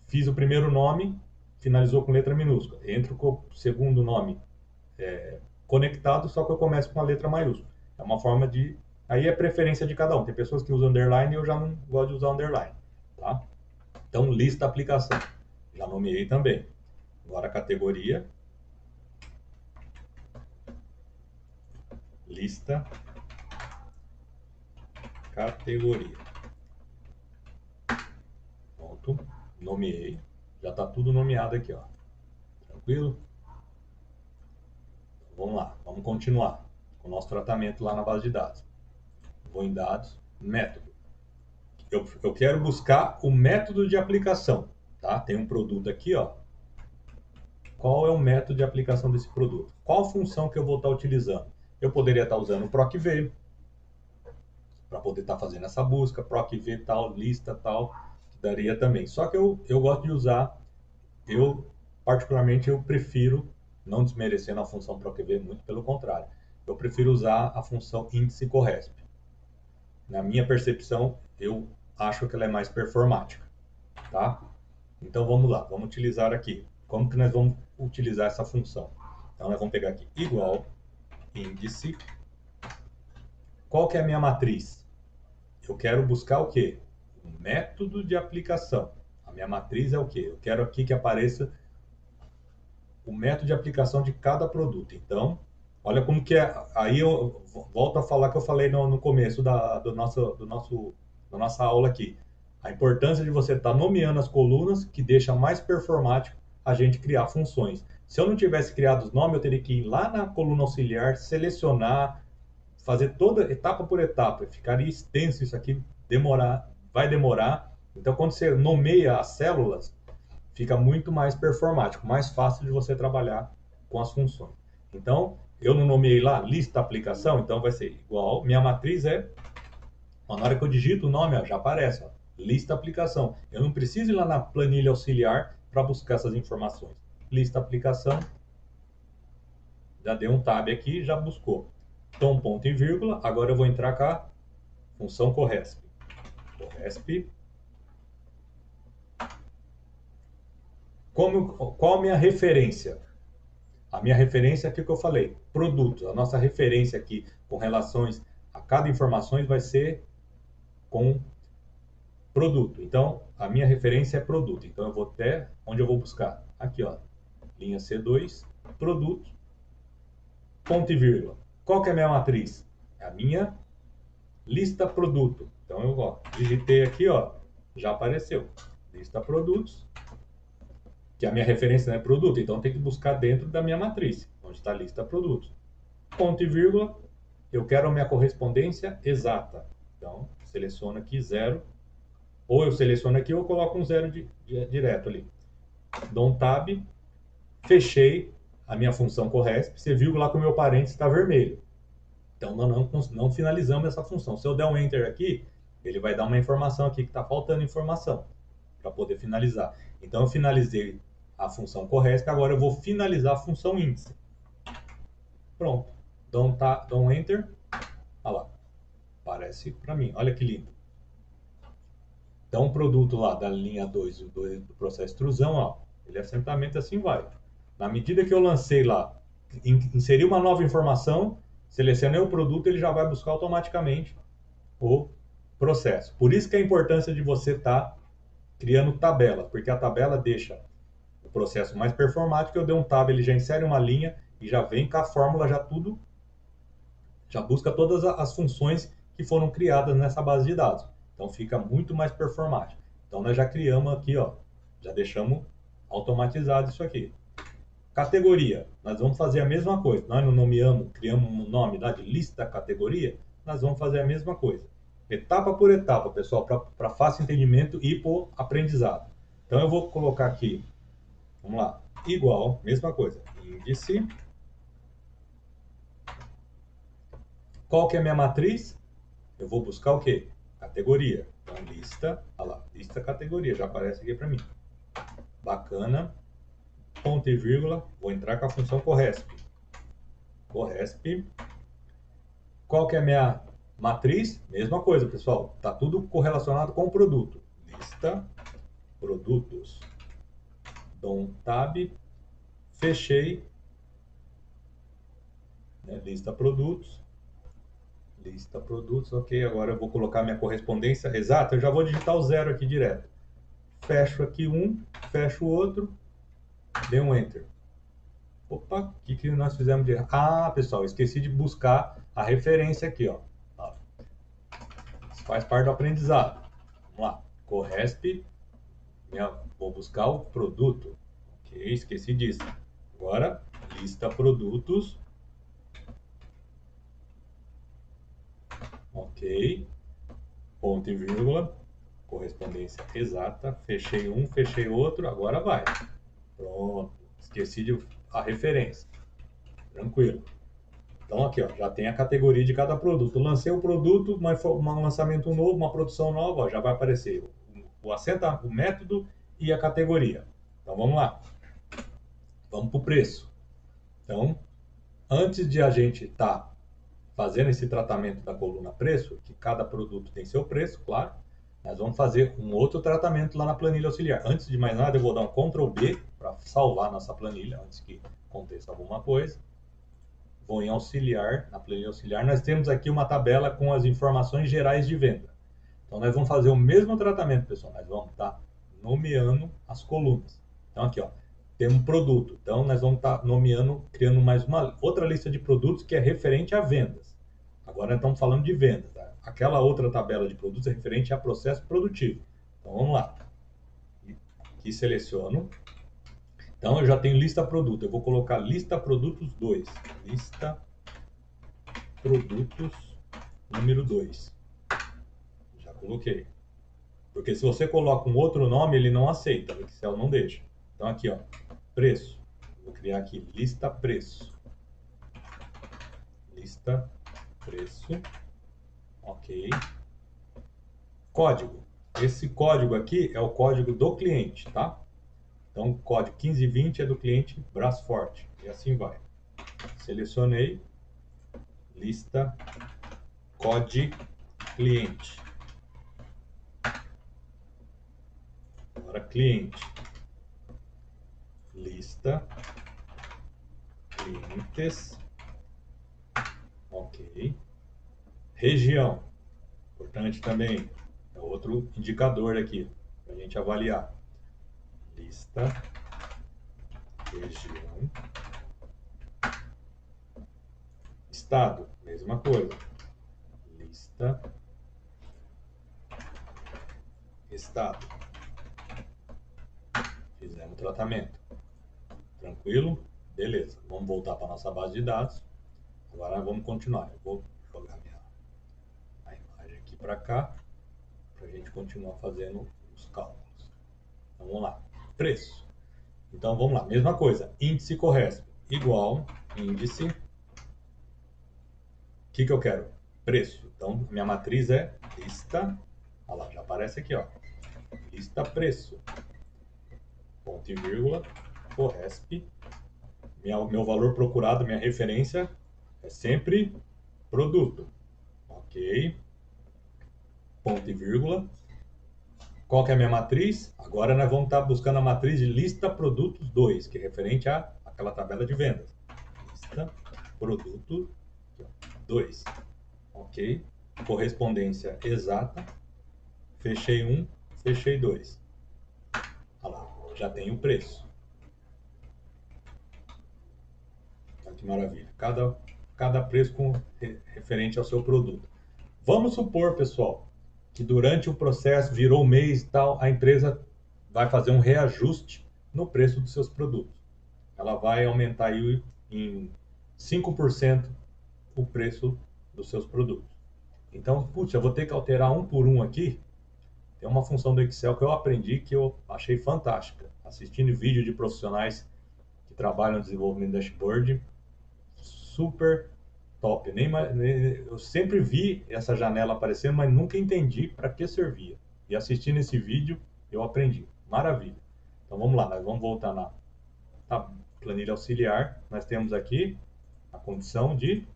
fiz o primeiro nome, finalizou com letra minúscula. Entro com o segundo nome conectado, só que eu começo com a letra maiúscula. É uma forma de... Aí é preferência de cada um. Tem pessoas que usam underline e eu já não gosto de usar underline. Tá? Então, lista aplicação. Já nomeei também. Agora a categoria. Lista. Categoria. Pronto. Nomeei. Já está tudo nomeado aqui, ó. Tranquilo? Vamos lá. Vamos continuar com o nosso tratamento lá na base de dados. Vou em dados, método. Eu quero buscar o método de aplicação. Tá? Tem um produto aqui, ó. Qual é o método de aplicação desse produto? Qual função que eu vou estar utilizando? Eu poderia estar usando o PROC-V para poder estar fazendo essa busca, PROC-V tal, lista tal, daria também. Só que eu gosto de usar, particularmente eu prefiro, não desmerecendo a função PROC-V, muito pelo contrário, eu prefiro usar a função índice corresp. Na minha percepção, eu acho que ela é mais performática, tá? Então vamos lá, vamos utilizar aqui. Como que nós vamos utilizar essa função? Então nós vamos pegar aqui igual índice. Qual que é a minha matriz? Eu quero buscar o quê? Um método de aplicação. A minha matriz é o quê? Eu quero aqui que apareça o método de aplicação de cada produto. Então, olha como que é. Aí eu volto a falar que eu falei no começo da nossa aula aqui. A importância de você estar nomeando as colunas, que deixa mais performático a gente criar funções. Se eu não tivesse criado os nomes, eu teria que ir lá na coluna auxiliar, selecionar, fazer toda etapa por etapa. Ficaria extenso isso aqui, vai demorar. Então, quando você nomeia as células, fica muito mais performático, mais fácil de você trabalhar com as funções. Então, eu não nomeei lá lista aplicação, então vai ser igual, minha matriz é, na hora que eu digito o nome, ó, já aparece, ó, lista aplicação. Eu não preciso ir lá na planilha auxiliar para buscar essas informações. Lista aplicação, já dei um tab aqui, já buscou. Então, ponto e vírgula, agora eu vou entrar com a função corresp. Corresp. Qual a minha referência? A minha referência é aquilo que eu falei, produtos. A nossa referência aqui com relações a cada informação vai ser com produto. Então, a minha referência é produto. Então, eu vou até onde eu vou buscar? Aqui, ó, linha C2, produto, ponto e vírgula. Qual que é a minha matriz? É a minha lista produto. Então, eu ó, digitei aqui, ó, já apareceu. Lista produtos, que a minha referência não é produto, então tem que buscar dentro da minha matriz, onde está a lista produtos. Ponto e vírgula, eu quero a minha correspondência exata. Então, seleciono aqui 0, ou eu seleciono aqui ou eu coloco um 0 direto ali. Dou um tab, fechei a minha função corresp, você viu lá que o meu parênteses está vermelho. Então, não finalizamos essa função. Se eu der um Enter aqui, ele vai dar uma informação aqui que está faltando informação para poder finalizar. Então, eu finalizei a função corresp, agora eu vou finalizar a função índice. Pronto. Dou um Enter. Olha lá. Aparece para mim. Olha que lindo. Então, o produto lá da linha 2 do processo de extrusão, ó, ele assentamento assim vai. Na medida que eu lancei lá, inseri uma nova informação, selecionei o produto, ele já vai buscar automaticamente o processo. Por isso que a importância de você estar criando tabelas, porque a tabela deixa o processo mais performático, eu dei um tab, ele já insere uma linha e já vem com a fórmula, já tudo, já busca todas as funções que foram criadas nessa base de dados. Então fica muito mais performático. Então nós já criamos aqui, ó, já deixamos automatizado isso aqui. Categoria, nós vamos fazer a mesma coisa. Nós não nomeamos, criamos um nome lá de lista categoria, nós vamos fazer a mesma coisa. Etapa por etapa, pessoal, para fácil entendimento e por aprendizado. Então eu vou colocar aqui, vamos lá, igual, mesma coisa, índice. Qual que é a minha matriz? Eu vou buscar o quê? Categoria. Então lista, olha lá, lista categoria, já aparece aqui para mim. Bacana. Ponto e vírgula, vou entrar com a função corresp. Corresp. Qual que é a minha matriz? Mesma coisa, pessoal. Tá tudo correlacionado com o produto. Lista, produtos. Dou um tab, fechei. Né? Lista produtos. Lista produtos, ok. Agora eu vou colocar minha correspondência exata. Eu já vou digitar o 0 aqui direto. Fecho aqui um, fecho o outro. Dei um Enter. Opa, o que nós fizemos de errado? Ah, pessoal, esqueci de buscar a referência aqui, ó. Isso faz parte do aprendizado. Vamos lá. Corresp. Vou buscar o produto. Ok, esqueci disso. Agora, lista produtos. Ok. Ponto e vírgula. Correspondência exata. Fechei um, fechei outro. Agora vai. Pronto. Esqueci a referência. Tranquilo. Então aqui, ó, já tem a categoria de cada produto. Lancei o produto, um lançamento novo, uma produção nova, ó, já vai aparecer o método e a categoria. Então vamos lá. Vamos para o preço. Então, antes de a gente estar fazendo esse tratamento da coluna preço, que cada produto tem seu preço, claro, nós vamos fazer um outro tratamento lá na planilha auxiliar. Antes de mais nada, eu vou dar um Ctrl B para salvar nossa planilha, antes que aconteça alguma coisa. Vou em auxiliar, na planilha auxiliar, nós temos aqui uma tabela com as informações gerais de venda. Então, nós vamos fazer o mesmo tratamento, pessoal. Nós vamos estar nomeando as colunas. Então, aqui, ó, tem um produto. Então, nós vamos estar nomeando, criando mais uma outra lista de produtos que é referente a vendas. Agora, nós estamos falando de vendas. Tá? Aquela outra tabela de produtos é referente a processo produtivo. Então, vamos lá. Aqui seleciono. Então, eu já tenho lista produto. Eu vou colocar lista produtos 2. Lista produtos número 2. Já coloquei. Porque se você coloca um outro nome, ele não aceita. O Excel não deixa. Então, aqui, ó. Preço. Vou criar aqui lista preço. Lista preço. Ok. Código. Esse código aqui é o código do cliente, tá? Então, o código 1520 é do cliente Braço Forte. E assim vai. Selecionei. Lista código cliente. Agora, cliente. Lista clientes. Ok. Região. Importante também. É outro indicador aqui para a gente avaliar. Lista, região, estado, mesma coisa. Lista, estado. Fizemos o tratamento. Tranquilo? Beleza. Vamos voltar para a nossa base de dados. Agora vamos continuar. Eu vou jogar a imagem aqui para cá, para a gente continuar fazendo os cálculos. Então vamos lá. Preço. Então vamos lá. Mesma coisa. Índice corresp igual índice. O que eu quero? Preço. Então minha matriz é lista. Olha lá, já aparece aqui, ó. Lista preço. Ponto e vírgula. Corresp. Meu valor procurado, minha referência é sempre produto. Ok. Ponto e vírgula. Qual que é a minha matriz? Agora nós vamos estar buscando a matriz de lista produtos 2, que é referente àquela tabela de vendas. Lista produto 2. Ok. Correspondência exata. Fechei um, fechei 2. Olha lá, já tem o preço. que maravilha. Cada preço referente ao seu produto. Vamos supor, pessoal, que durante o processo, virou o mês e tal, a empresa vai fazer um reajuste no preço dos seus produtos. Ela vai aumentar aí em 5% o preço dos seus produtos. Então, putz, eu vou ter que alterar um por um aqui. Tem uma função do Excel que eu aprendi que eu achei fantástica. Assistindo vídeo de profissionais que trabalham no desenvolvimento de dashboard, super top. Eu sempre vi essa janela aparecendo, mas nunca entendi para que servia. E assistindo esse vídeo, eu aprendi. Maravilha. Então vamos lá, nós vamos voltar na planilha auxiliar. Nós temos aqui a condição de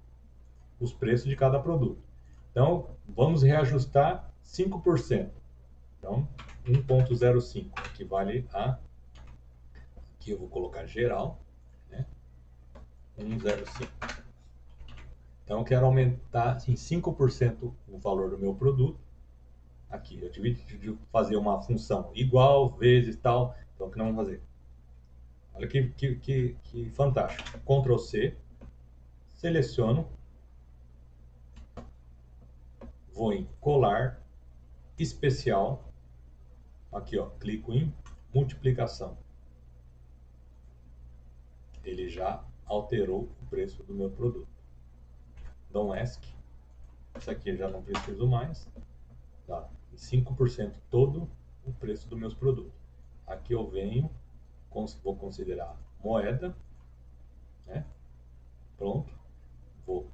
os preços de cada produto. Então, vamos reajustar 5%. Então, 1,05 equivale a, aqui eu vou colocar geral, né? 1,05. Então, eu quero aumentar em 5% o valor do meu produto. Aqui, eu tive de fazer uma função igual, vezes, tal. Então, o que nós vamos fazer? Olha que fantástico. Ctrl C, seleciono, vou em colar, especial, aqui ó, clico em multiplicação. Ele já alterou o preço do meu produto. Don't ask. Isso aqui eu já não preciso mais. Tá? 5% todo o preço dos meus produtos. Aqui eu venho, vou considerar moeda, né? Pronto. Vou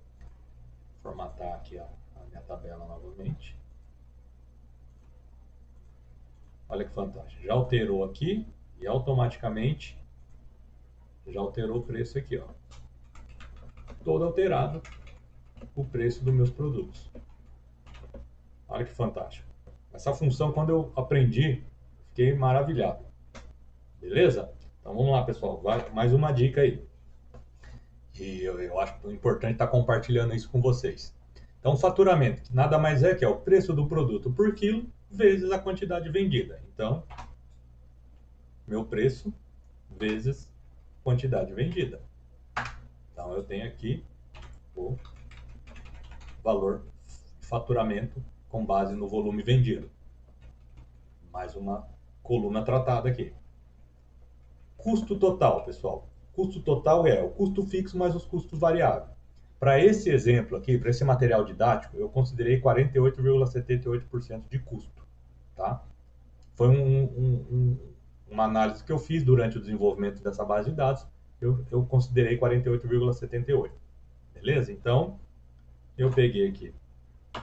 formatar aqui a minha tabela novamente. Olha que fantástico. Já alterou aqui e automaticamente já alterou o preço aqui, ó. Todo alterado o preço dos meus produtos. Olha que fantástico. Essa função, quando eu aprendi, fiquei maravilhado. Beleza? Então vamos lá, pessoal. Mais uma dica aí. E eu acho importante estar compartilhando isso com vocês. Então, faturamento, que nada mais é que é o preço do produto por quilo vezes a quantidade vendida. Então, meu preço vezes quantidade vendida. Então, eu tenho aqui o valor de faturamento com base no volume vendido. Mais uma coluna tratada aqui. Custo total, pessoal. Custo total é o custo fixo mais os custos variáveis. Para esse exemplo aqui, para esse material didático, eu considerei 48,78% de custo. Tá? Foi uma análise que eu fiz durante o desenvolvimento dessa base de dados. Eu considerei 48,78%. Beleza? Então, eu peguei aqui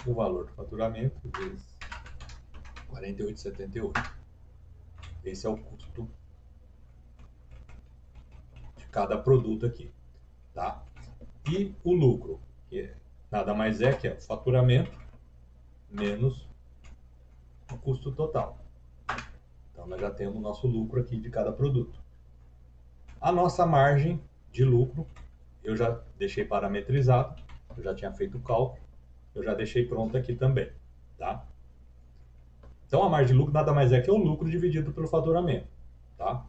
o valor do faturamento vezes 48,78. Esse é o custo de cada produto aqui, tá? E o lucro, que nada mais é que o faturamento menos o custo total. Então, nós já temos o nosso lucro aqui de cada produto. A nossa margem de lucro, eu já deixei parametrizado, eu já tinha feito o cálculo, eu já deixei pronto aqui também, tá? Então, a margem de lucro nada mais é que o lucro dividido pelo faturamento, tá?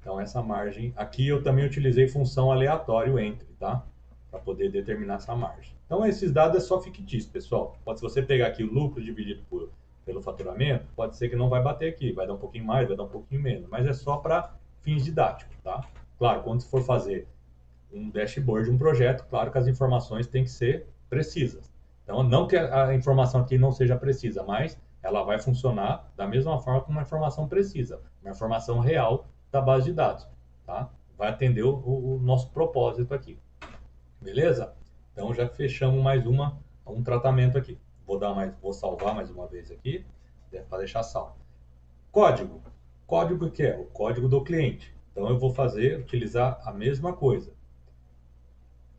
Então, essa margem, aqui eu também utilizei função aleatório entre, tá? Para poder determinar essa margem. Então, esses dados é só fictício, pessoal. Se você pegar aqui o lucro dividido pelo faturamento, pode ser que não vai bater aqui, vai dar um pouquinho mais, vai dar um pouquinho menos, mas é só para fins didáticos, tá? Claro, quando for fazer um dashboard, um projeto, claro que as informações têm que ser precisas. Então, não que a informação aqui não seja precisa, mas ela vai funcionar da mesma forma que uma informação precisa, uma informação real da base de dados, tá? Vai atender o nosso propósito aqui. Beleza? Então já fechamos mais um tratamento aqui. Vou salvar mais uma vez aqui, para deixar salvo. Código. Código que é? O código do cliente. Então eu vou utilizar a mesma coisa.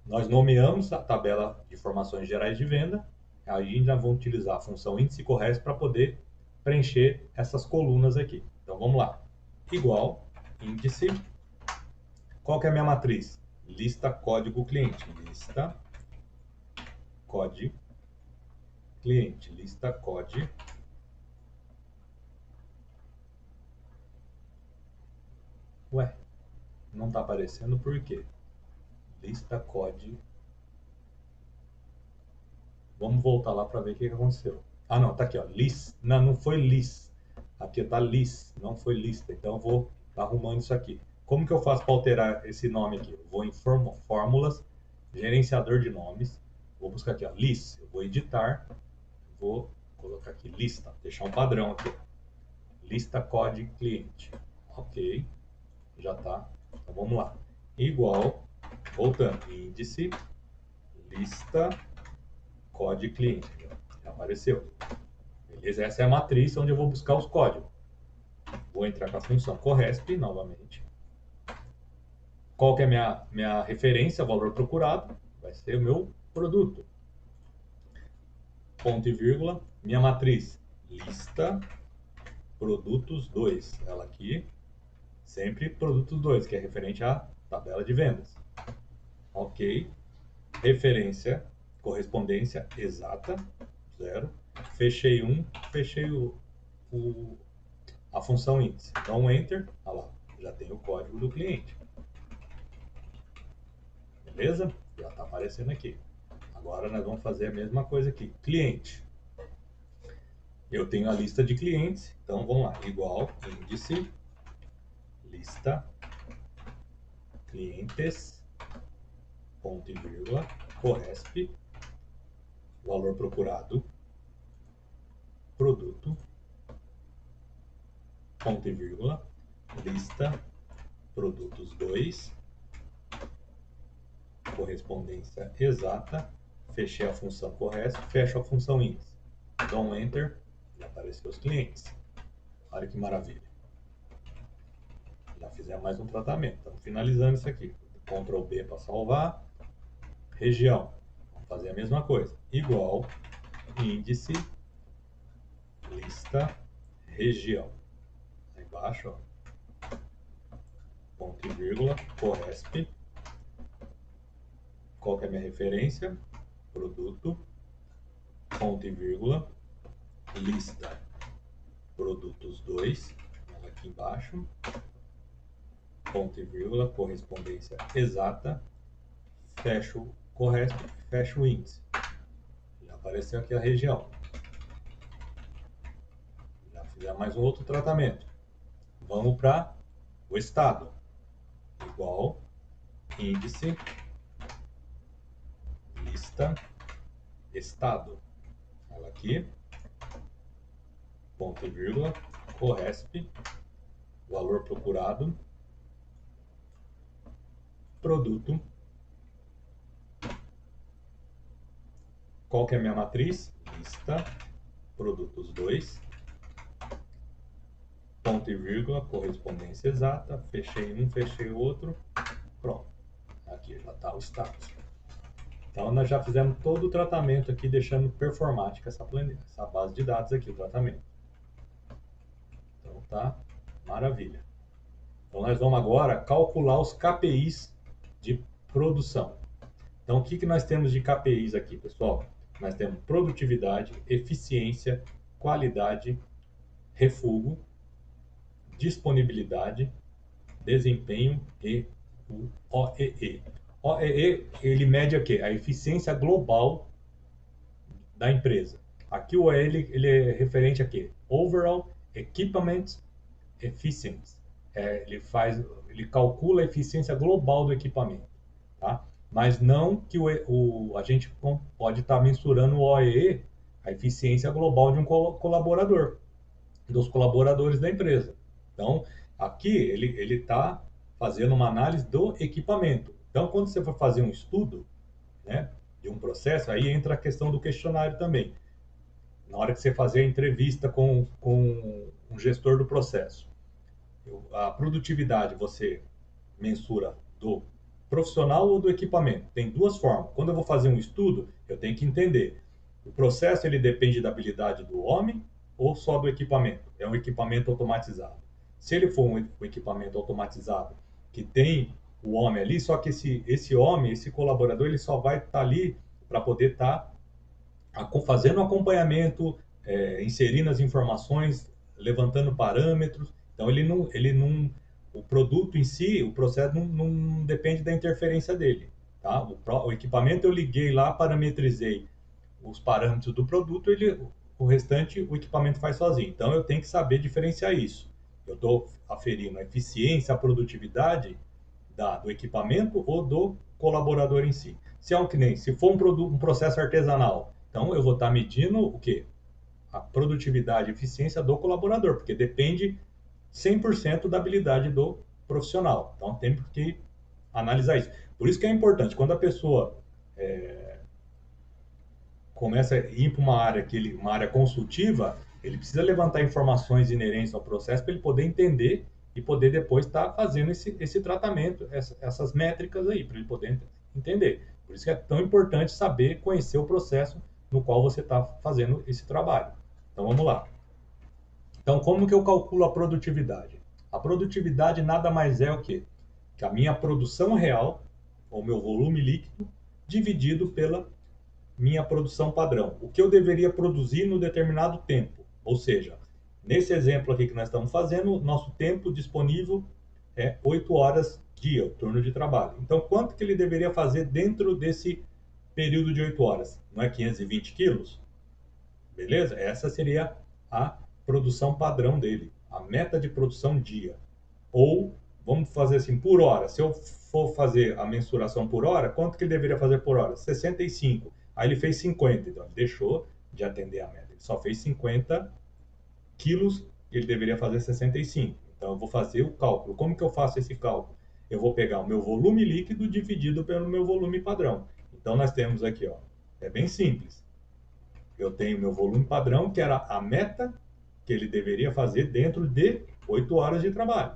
Nós nomeamos a tabela de informações gerais de venda, aí ainda vamos utilizar a função índice correto para poder preencher essas colunas aqui. Então vamos lá. Igual, índice, qual que é a minha matriz? Lista código cliente. Lista código cliente. Lista código. Ué, não está aparecendo por quê? lista code. Vamos voltar lá para ver o que aconteceu. Ah, não, tá aqui, ó, list. Não, não foi list. Aqui tá list, não foi lista. Então eu vou estar arrumando isso aqui. Como que eu faço para alterar esse nome aqui? Eu vou em fórmulas, gerenciador de nomes. Vou buscar aqui, ó, list. Eu vou editar. Vou colocar aqui lista, deixar um padrão aqui. Lista code cliente. Ok, já tá. Então vamos lá. Igual, voltando, índice, lista, code cliente. Já apareceu. Beleza? Essa é a matriz onde eu vou buscar os códigos. Vou entrar com a função corresp novamente. Qual que é a minha referência, valor procurado? Vai ser o meu produto. Ponto e vírgula. Minha matriz, lista, produtos 2. Ela aqui, sempre produtos 2, que é referente à tabela de vendas. Ok. Referência, correspondência exata, 0. Fechei fechei a função índice. Então, Enter, olha lá, já tem o código do cliente. Beleza? Já está aparecendo aqui. Agora nós vamos fazer a mesma coisa aqui. Cliente. Eu tenho a lista de clientes, então vamos lá. Igual, índice, lista, clientes, ponto e vírgula, corresp, valor procurado, produto, ponto e vírgula, lista, produtos 2, correspondência exata, fechei a função corresp, fecho a função índice. Dou um Enter, já apareceu os clientes. Olha que maravilha. Já fizemos mais um tratamento. Estamos finalizando isso aqui. Ctrl B para salvar. Região. Vamos fazer a mesma coisa. Igual, índice, lista, região. Aí embaixo, ó, ponto e vírgula, corresp. Qual que é a minha referência? Produto, ponto e vírgula, lista, produtos 2. Aqui embaixo. Ponto e vírgula, correspondência exata. Fecho correto, fecho o índice. Já apareceu aqui a região. Já fizemos mais um outro tratamento. Vamos para o estado. Igual, índice, lista, estado. Ela aqui, ponto e vírgula, corresp, valor procurado, produto. Qual que é a minha matriz? Lista, produtos 2, ponto e vírgula, correspondência exata, fechei um, fechei o outro, pronto. Aqui já está o status. Então nós já fizemos todo o tratamento aqui, deixando performática essa base de dados aqui, o tratamento. Então tá maravilha. Então nós vamos agora calcular os KPIs de produção. Então o que nós temos de KPIs aqui, pessoal? Nós temos produtividade, eficiência, qualidade, refúgio, disponibilidade, desempenho e o OEE. OEE, ele mede o quê? A eficiência global da empresa. Aqui o OEE, ele é referente a quê? Overall Equipment Efficiency. Ele calcula a eficiência global do equipamento, tá? Mas não que a gente pode estar mensurando o OEE, a eficiência global de um colaborador, dos colaboradores da empresa. Então, aqui ele está fazendo uma análise do equipamento. Então, quando você for fazer um estudo, né, de um processo, aí entra a questão do questionário também. Na hora que você fazer a entrevista com um gestor do processo, a produtividade você mensura do profissional ou do equipamento. Tem duas formas. Quando eu vou fazer um estudo, eu tenho que entender. O processo ele depende da habilidade do homem ou só do equipamento? É um equipamento automatizado. Se ele for um equipamento automatizado que tem o homem ali, só que esse homem, esse colaborador, ele só vai estar ali para poder estar fazendo acompanhamento, inserindo as informações, levantando parâmetros. Então o produto em si, o processo não depende da interferência dele. Tá? O equipamento eu liguei lá, parametrizei os parâmetros do produto, o restante o equipamento faz sozinho. Então eu tenho que saber diferenciar isso. Eu estou aferindo a eficiência, a produtividade do equipamento ou do colaborador em si. Se é um que nem, se for um processo artesanal, então eu vou estar medindo o quê? A produtividade e eficiência do colaborador, porque depende 100% da habilidade do profissional. Então temos que analisar isso. Por isso que é importante, quando a pessoa começa a ir para uma área consultiva, ele precisa levantar informações inerentes ao processo para ele poder entender e poder depois estar fazendo esse tratamento, essas métricas aí, para ele poder entender. Por isso que é tão importante saber conhecer o processo no qual você está fazendo esse trabalho. Então vamos lá. Então, como que eu calculo a produtividade? A produtividade nada mais é o quê? Que a minha produção real, ou meu volume líquido, dividido pela minha produção padrão. O que eu deveria produzir no determinado tempo. Ou seja, nesse exemplo aqui que nós estamos fazendo, nosso tempo disponível é 8 horas dia, o turno de trabalho. Então, quanto que ele deveria fazer dentro desse período de 8 horas? Não é 520 quilos? Beleza? Essa seria a produção padrão dele, a meta de produção dia. Ou, vamos fazer assim, por hora. Se eu for fazer a mensuração por hora, quanto que ele deveria fazer por hora? 65. Aí ele fez 50, então ele deixou de atender a meta. Ele só fez 50 quilos, ele deveria fazer 65. Então eu vou fazer o cálculo. Como que eu faço esse cálculo? Eu vou pegar o meu volume líquido dividido pelo meu volume padrão. Então nós temos aqui, ó, é bem simples. Eu tenho meu volume padrão, que era a meta que ele deveria fazer dentro de 8 horas de trabalho.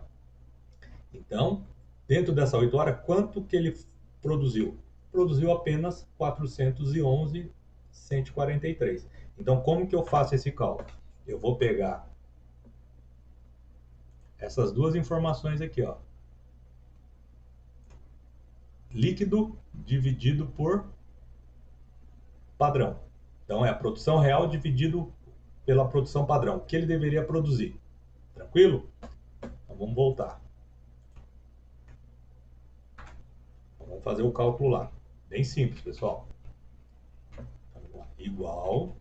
Então, dentro dessas 8 horas, quanto que ele produziu? Produziu apenas 411,143. Então, como que eu faço esse cálculo? Eu vou pegar essas duas informações aqui, ó. Líquido dividido por padrão. Então, é a produção real dividido pela produção padrão. O que ele deveria produzir? Tranquilo? Então, vamos voltar. Vamos fazer o cálculo lá. Bem simples, pessoal. Igual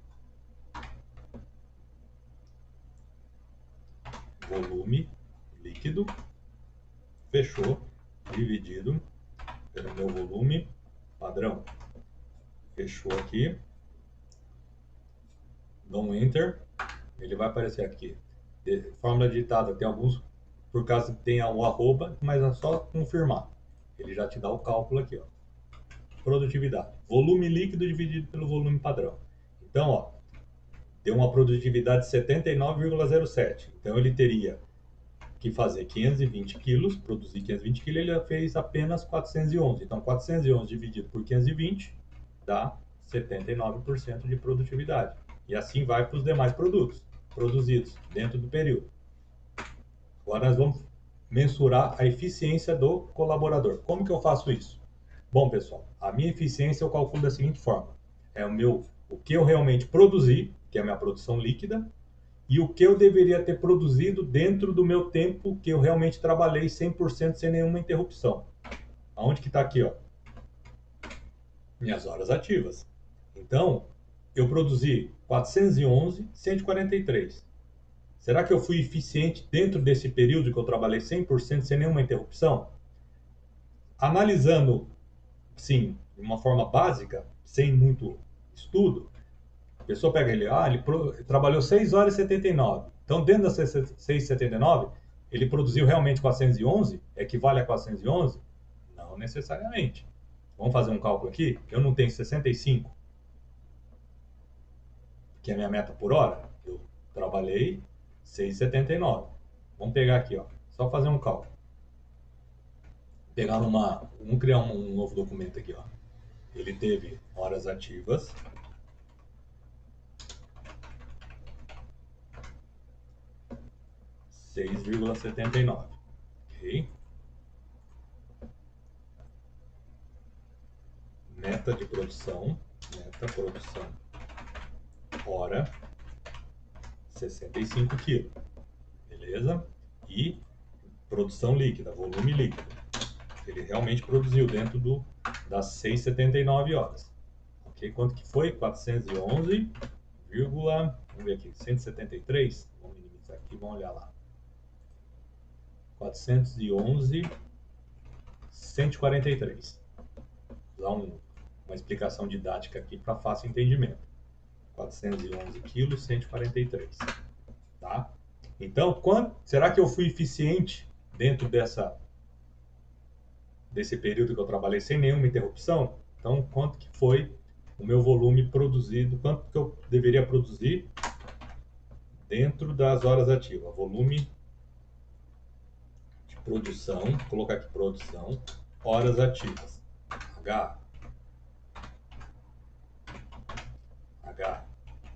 volume líquido, fechou, dividido pelo meu volume padrão. Fechou aqui. Dou um Enter. Ele vai aparecer aqui. Fórmula digitada, tem alguns, por caso tenha o arroba, mas é só confirmar. Ele já te dá o cálculo aqui, ó. Produtividade. Volume líquido dividido pelo volume padrão. Então, ó, deu uma produtividade de 79,07. Então, ele teria que fazer 520 quilos, produzir 520 quilos, ele fez apenas 411. Então, 411 dividido por 520 dá 79% de produtividade. E assim vai para os demais produtos produzidos dentro do período. Agora nós vamos mensurar a eficiência do colaborador. Como que eu faço isso? Bom, pessoal, a minha eficiência eu calculo da seguinte forma. É o que eu realmente produzi, que é a minha produção líquida, e o que eu deveria ter produzido dentro do meu tempo que eu realmente trabalhei 100% sem nenhuma interrupção. Aonde que está aqui, ó? Minhas horas ativas. Então, eu produzi 411,143. Será que eu fui eficiente dentro desse período que eu trabalhei 100% sem nenhuma interrupção? Analisando, sim, de uma forma básica, sem muito estudo, a pessoa pega ele, ele trabalhou 6 horas e 79. Então, dentro das 6,79, ele produziu realmente 411? Equivale a 411? Não necessariamente. Vamos fazer um cálculo aqui? Eu não tenho 65, que é a minha meta por hora. Eu trabalhei 6,79. Vamos pegar aqui, ó. Só fazer um cálculo. Vamos criar um novo documento aqui, ó. Ele teve horas ativas. 6,79. Ok? Meta de produção. Meta produção. Hora. 65 kg. Beleza? E produção líquida, volume líquido. Ele realmente produziu dentro do das 6h79 horas. Ok? Quanto que foi? 411, vamos ver aqui, 173. Vamos minimizar aqui, vamos olhar lá. 411, 143. Vou usar uma explicação didática aqui para fácil entendimento. 411 quilos, 143. Tá? Então, será que eu fui eficiente dentro desse período que eu trabalhei sem nenhuma interrupção? Então, quanto que foi o meu volume produzido, quanto que eu deveria produzir dentro das horas ativas? Volume de produção, vou colocar aqui produção, horas ativas. H.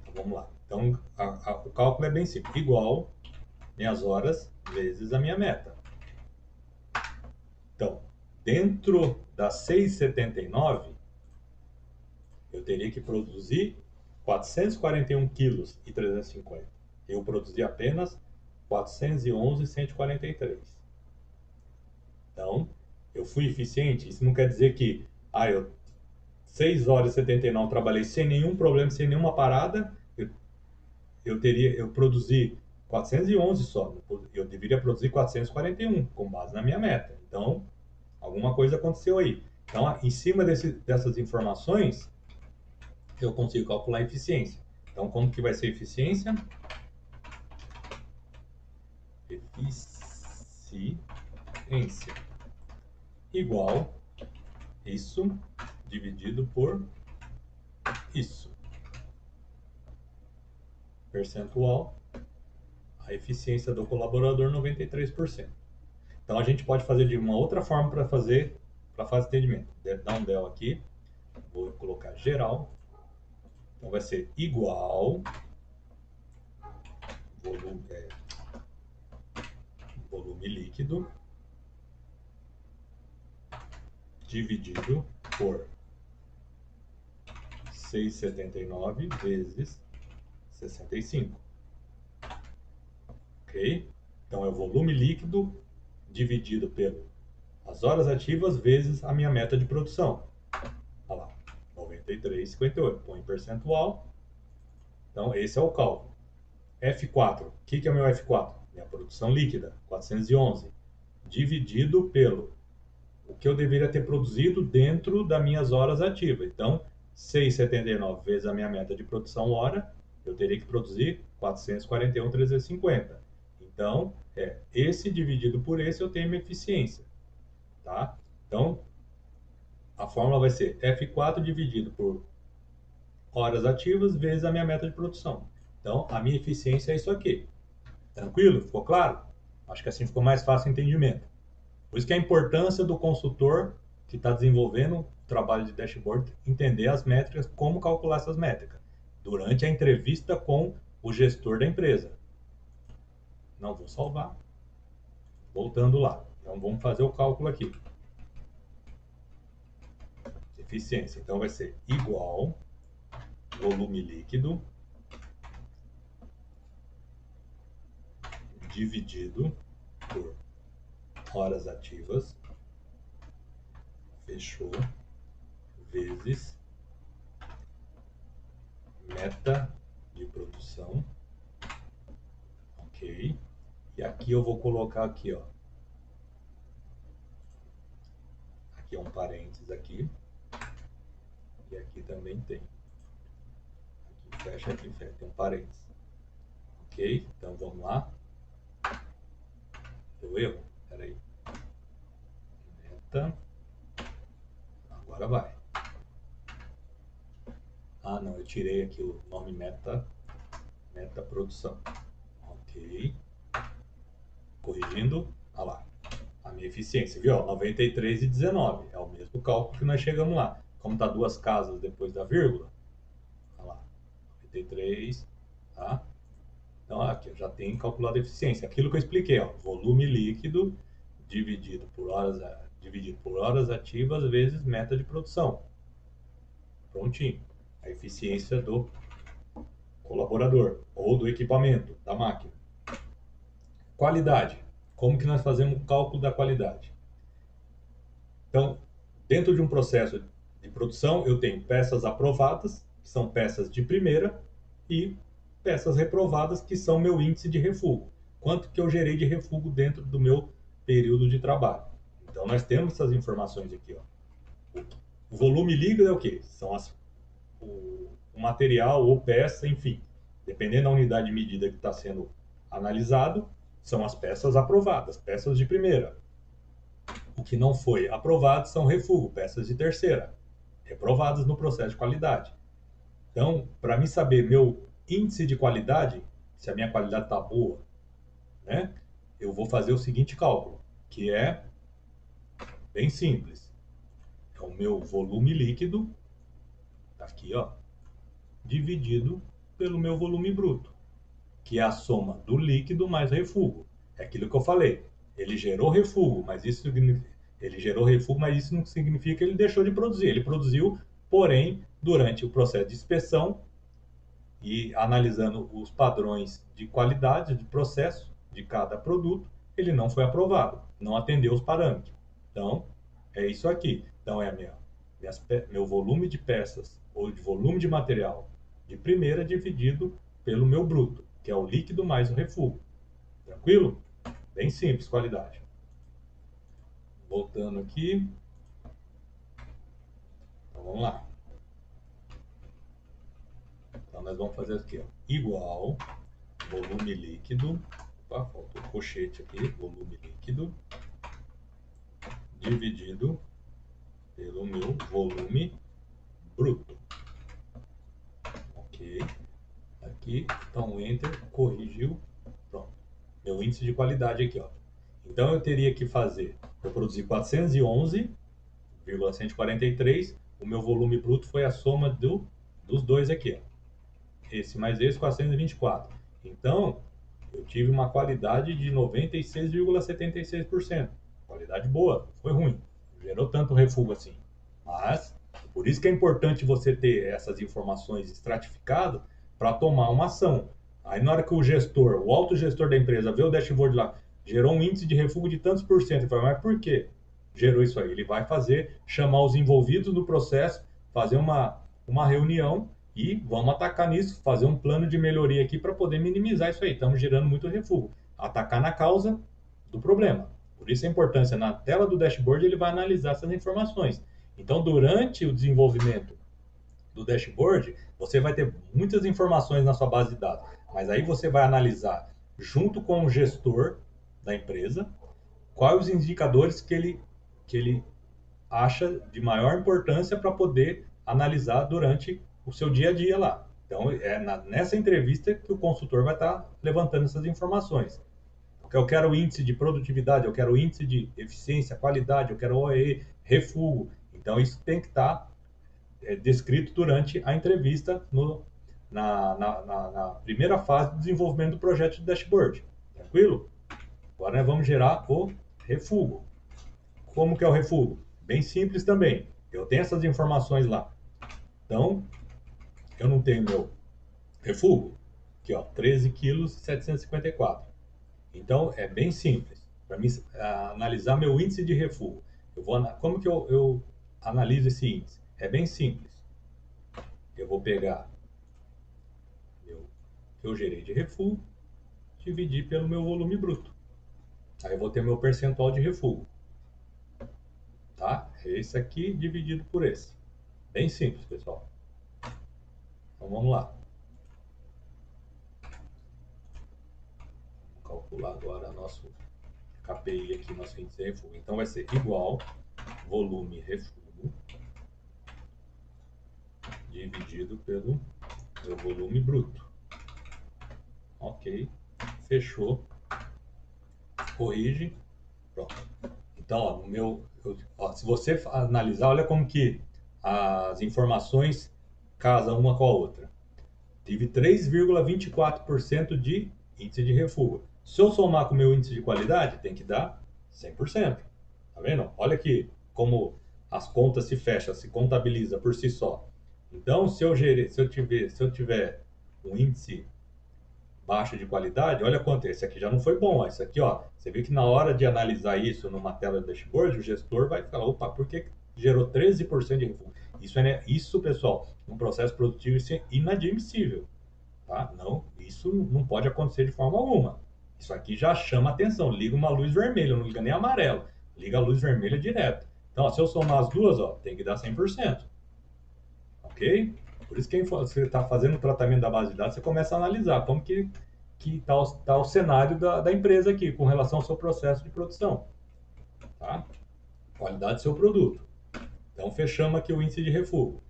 Então, vamos lá. Então, o cálculo é bem simples. Igual minhas horas vezes a minha meta. Então, dentro das 6h79, eu teria que produzir 441 quilos e 350. Eu produzi apenas 411,143. Então, eu fui eficiente. Isso não quer dizer que eu 6 horas e 79 trabalhei sem nenhum problema, sem nenhuma parada. Eu produzi 411 só. Eu deveria produzir 441 com base na minha meta. Então, alguma coisa aconteceu aí. Então, em cima dessas informações, eu consigo calcular a eficiência. Então, como que vai ser a eficiência? Eficiência igual isso dividido por isso. Percentual, a eficiência do colaborador 93%. Então, a gente pode fazer de uma outra forma para fase de entendimento. Dá um del aqui, vou colocar geral. Então, vai ser igual volume líquido dividido por 6,79 vezes 65. Ok? Então, é o volume líquido dividido pelas horas ativas vezes a minha meta de produção. Olha lá, 93,58. Põe em percentual. Então, esse é o cálculo. F4. O que é o meu F4? Minha produção líquida, 411. Dividido pelo o que eu deveria ter produzido dentro das minhas horas ativas. Então, 6,79 vezes a minha meta de produção hora, eu teria que produzir 441,350. Então, esse dividido por esse, eu tenho minha eficiência. Tá? Então, a fórmula vai ser F4 dividido por horas ativas vezes a minha meta de produção. Então, a minha eficiência é isso aqui. Tranquilo? Ficou claro? Acho que assim ficou mais fácil o entendimento. Por isso que a importância do consultor que está desenvolvendo o trabalho de dashboard entender as métricas, como calcular essas métricas, durante a entrevista com o gestor da empresa. Não vou salvar. Voltando lá. Então, vamos fazer o cálculo aqui. Eficiência. Então, vai ser igual volume líquido dividido por horas ativas, fechou, vezes meta de produção, ok? E aqui eu vou colocar aqui, ó. Aqui é um parênteses aqui. E aqui também tem. Aqui fecha, tem um parênteses. Ok? Então vamos lá. Deu erro? Espera aí. Meta. Agora vai. Ah, não, eu tirei aqui o nome meta produção. Ok. Corrigindo, olha lá. A minha eficiência, viu? 93,19. É o mesmo cálculo que nós chegamos lá. Como está duas casas depois da vírgula, olha lá. 93, tá? Então, aqui eu já tenho calculado a eficiência. Aquilo que eu expliquei, ó, volume líquido dividido por horas ativas vezes meta de produção. Prontinho. A eficiência do colaborador ou do equipamento, da máquina. Qualidade. Como que nós fazemos o cálculo da qualidade? Então, Dentro de um processo de produção, eu tenho peças aprovadas, que são peças de primeira, e peças reprovadas, que são meu índice de refúgio. Quanto que eu gerei de refúgio dentro do meu período de trabalho. Então, nós temos essas informações aqui. Ó. O volume líquido é o quê? São o material ou peça, enfim. Dependendo da unidade de medida que está sendo analisado, são as peças aprovadas, peças de primeira. O que não foi aprovado são refúgio, peças de terceira, reprovadas no processo de qualidade. Então, para mim saber meu índice de qualidade, se a minha qualidade está boa, né, eu vou fazer o seguinte cálculo, que é bem simples. É o meu volume líquido, tá aqui, ó, dividido pelo meu volume bruto, que é a soma do líquido mais refúgio. É aquilo que eu falei. Ele gerou refúgio, mas isso não significa que ele deixou de produzir. Ele produziu, porém, durante o processo de inspeção e analisando os padrões de qualidade de processo de cada produto, ele não foi aprovado, não atendeu os parâmetros. Então, é isso aqui. Então, meu volume de peças ou de volume de material de primeira dividido pelo meu bruto, que é o líquido mais o refúgio. Tranquilo? Bem simples, qualidade. Voltando aqui. Então, vamos lá. Então, nós vamos fazer aqui, ó, igual volume líquido. Opa, faltou um colchete aqui. Volume líquido dividido pelo meu volume bruto. Ok. Aqui, então, Enter, corrigiu. Pronto. Meu índice de qualidade aqui, ó. Então, eu teria que fazer, eu produzi 411,143, o meu volume bruto foi a soma dos dois aqui, ó. Esse mais esse, 424. Então, eu tive uma qualidade de 96,76%. Qualidade boa, foi ruim. Não gerou tanto refúgio assim. Mas, por isso que é importante você ter essas informações estratificadas para tomar uma ação. Aí, na hora que o gestor, o autogestor da empresa, vê o dashboard lá, gerou um índice de refúgio de tantos por cento, ele fala, mas por quê? Gerou isso aí. Ele vai chamar os envolvidos no processo, fazer uma reunião e vamos atacar nisso, fazer um plano de melhoria aqui para poder minimizar isso aí. Estamos gerando muito refúgio. Atacar na causa do problema. Por isso a importância, na tela do dashboard, ele vai analisar essas informações. Então, durante o desenvolvimento do dashboard, você vai ter muitas informações na sua base de dados. Mas aí você vai analisar, junto com o gestor da empresa, quais os indicadores que ele acha de maior importância para poder analisar durante o seu dia a dia lá. Então, nessa entrevista que o consultor vai estar levantando essas informações. Porque eu quero índice de produtividade, eu quero índice de eficiência, qualidade, eu quero OE, refúgio. Então, isso tem que estar descrito durante a entrevista na primeira fase do desenvolvimento do projeto de dashboard. Tranquilo? Agora nós vamos gerar o refúgio. Como que é o refúgio? Bem simples também. Eu tenho essas informações lá. Então, eu não tenho meu refúgio. Aqui, ó, 13 quilos e 754. Então, é bem simples. Para mim analisar meu índice de refúgio. Como que eu analiso esse índice? É bem simples. Eu vou pegar que eu gerei de refúgio, dividir pelo meu volume bruto. Aí eu vou ter meu percentual de refúgio. Tá? Esse aqui dividido por esse. Bem simples, pessoal. Então vamos lá. Vamos calcular agora nosso KPI aqui, nosso índice de refúgio. Então vai ser igual volume refúgio dividido pelo meu volume bruto. Ok. Fechou. Corrige. Pronto. Então, se você analisar, olha como que as informações casam uma com a outra. Tive 3,24% de índice de refúgio. Se eu somar com o meu índice de qualidade, tem que dar 100%. Tá vendo? Olha aqui como as contas se fecham, se contabiliza por si só. Então, se eu tiver um índice baixo de qualidade, olha quanto esse aqui já não foi bom. Esse aqui, ó, você vê que na hora de analisar isso numa tela de dashboard, o gestor vai falar, opa, por que gerou 13% de refúgio. Isso, pessoal, num processo produtivo, isso é inadmissível. Tá? Não, isso não pode acontecer de forma alguma. Isso aqui já chama atenção. Liga uma luz vermelha, não liga nem amarelo. Liga a luz vermelha direto. Então, ó, se eu somar as duas, ó, tem que dar 100%. Ok? Por isso que você está fazendo o tratamento da base de dados, você começa a analisar como que tá o cenário da empresa aqui com relação ao seu processo de produção. Tá? Qualidade do seu produto. Então, fechamos aqui o índice de refúgio.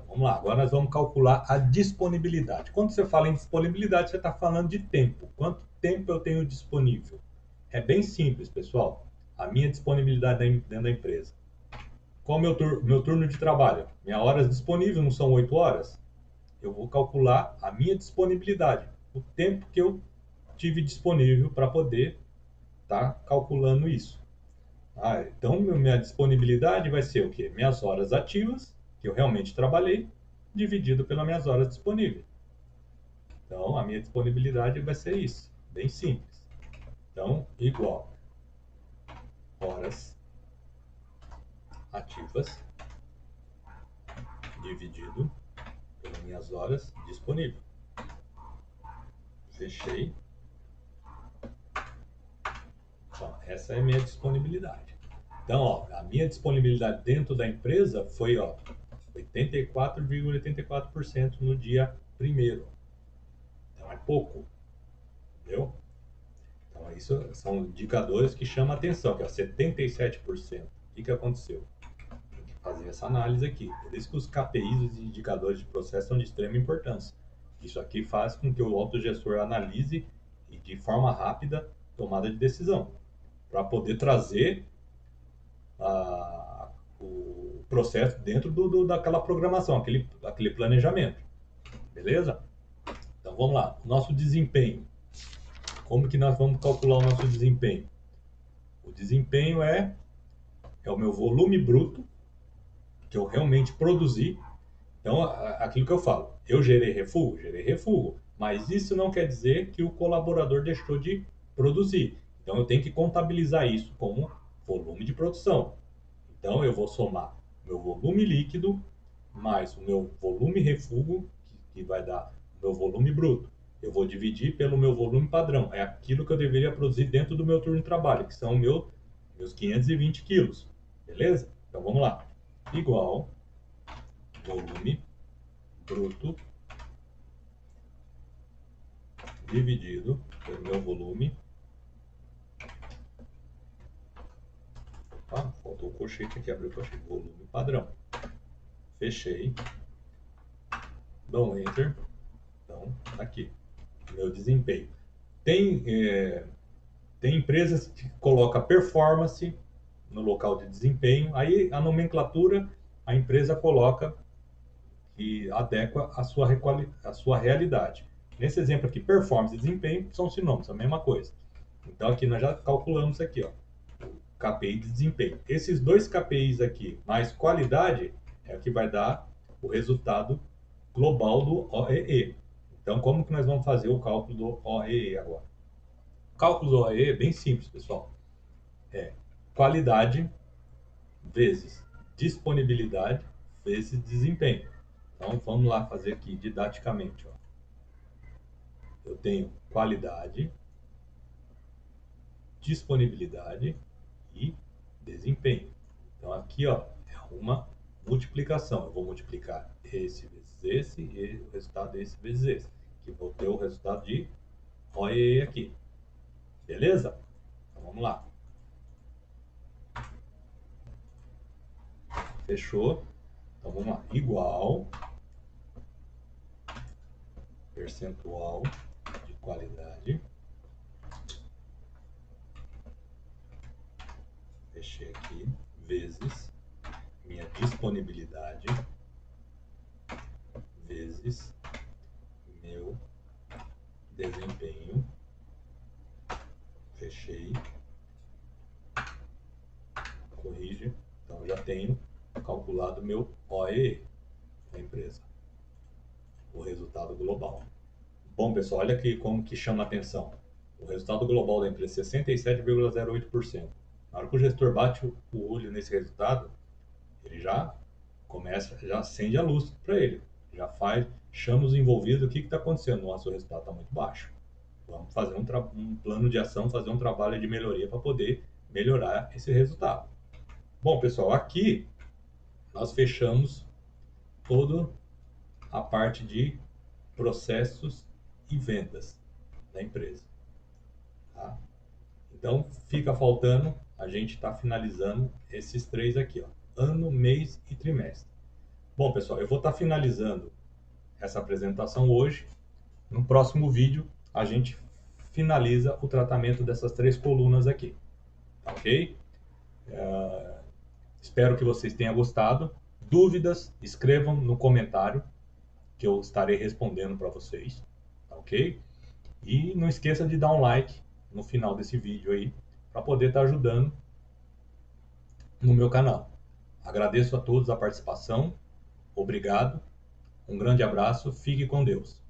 Vamos lá, agora nós vamos calcular a disponibilidade. Quando você fala em disponibilidade, você está falando de tempo. Quanto tempo eu tenho disponível? É bem simples, pessoal. A minha disponibilidade dentro da empresa. Qual é o meu turno de trabalho? Minha horas disponíveis não são 8 horas? Eu vou calcular a minha disponibilidade, o tempo que eu tive disponível para poder estar calculando isso. Então, minha disponibilidade vai ser o quê? Minhas horas ativas, que eu realmente trabalhei, dividido pelas minhas horas disponíveis. Então, a minha disponibilidade vai ser isso, bem simples. Então, igual horas ativas dividido pelas minhas horas disponíveis. Fechei. Então, essa é a minha disponibilidade. Então, ó, a minha disponibilidade dentro da empresa foi 84,84% no dia 1º. Então, é pouco. Entendeu? Então, isso são indicadores que chamam a atenção, que é 77%. O que aconteceu? Tem que fazer essa análise aqui. Por isso que os KPIs, os indicadores de processo, são de extrema importância. Isso aqui faz com que o autogestor analise e, de forma rápida, tomada de decisão, para poder trazer o processo dentro daquela programação, aquele planejamento. Beleza? Então, vamos lá. O nosso desempenho. Como que nós vamos calcular o nosso desempenho? O desempenho é o meu volume bruto que eu realmente produzi. Então, aquilo que eu falo, eu gerei refúgio, mas isso não quer dizer que o colaborador deixou de produzir. Então, eu tenho que contabilizar isso como volume de produção. Então, eu vou somar meu volume líquido mais o meu volume refúgio, que vai dar o meu volume bruto. Eu vou dividir pelo meu volume padrão. É aquilo que eu deveria produzir dentro do meu turno de trabalho, que são meus 520 quilos. Beleza? Então, vamos lá. Igual volume bruto dividido pelo meu volume. Faltou o colchete aqui, abrir o colchete. Volume padrão. Fechei. Dou um Enter. Então, tá aqui. Meu desempenho. Tem empresas que colocam performance no local de desempenho. Aí a nomenclatura a empresa coloca e adequa a sua realidade. Nesse exemplo aqui, performance e desempenho são sinônimos, a mesma coisa. Então aqui nós já calculamos aqui, ó, o KPI de desempenho. Esses dois KPIs aqui, mais qualidade, é o que vai dar o resultado global do OEE. Então, como que nós vamos fazer o cálculo do OEE agora? O cálculo do OEE é bem simples, pessoal. É qualidade vezes disponibilidade vezes desempenho. Então, vamos lá fazer aqui didaticamente. Ó. Eu tenho qualidade, disponibilidade e desempenho. Então, aqui ó, é uma multiplicação. Eu vou multiplicar esse vezes esse e o resultado desse vezes esse. Que vou ter o resultado de OEE aqui. Beleza? Então, vamos lá. Fechou? Então, vamos lá. Igual percentual de qualidade. Fechei aqui. Vezes minha disponibilidade. Vezes meu desempenho. Fechei. Corrige. Então, já tenho calculado meu OEE da empresa. O resultado global. Bom, pessoal, olha aqui como que chama a atenção. O resultado global da empresa é 67,08%. Na hora que o gestor bate o olho nesse resultado, Ele já começa, já acende a luz para ele, já faz, chama os envolvidos, o que está acontecendo? Nosso resultado está muito baixo. Vamos fazer um plano de ação, fazer um trabalho de melhoria para poder melhorar esse resultado. Bom, pessoal, aqui nós fechamos toda a parte de processos e vendas da empresa. Tá? Então, fica faltando, a gente está finalizando esses três aqui, ó, ano, mês e trimestre. Bom, pessoal, eu vou estar finalizando essa apresentação hoje. No próximo vídeo, a gente finaliza o tratamento dessas três colunas aqui. Tá ok? Espero que vocês tenham gostado. Dúvidas, escrevam no comentário, que eu estarei respondendo para vocês. Tá ok? E não esqueça de dar um like no final desse vídeo aí, para poder estar ajudando no meu canal. Agradeço a todos a participação. Obrigado. Um grande abraço. Fique com Deus.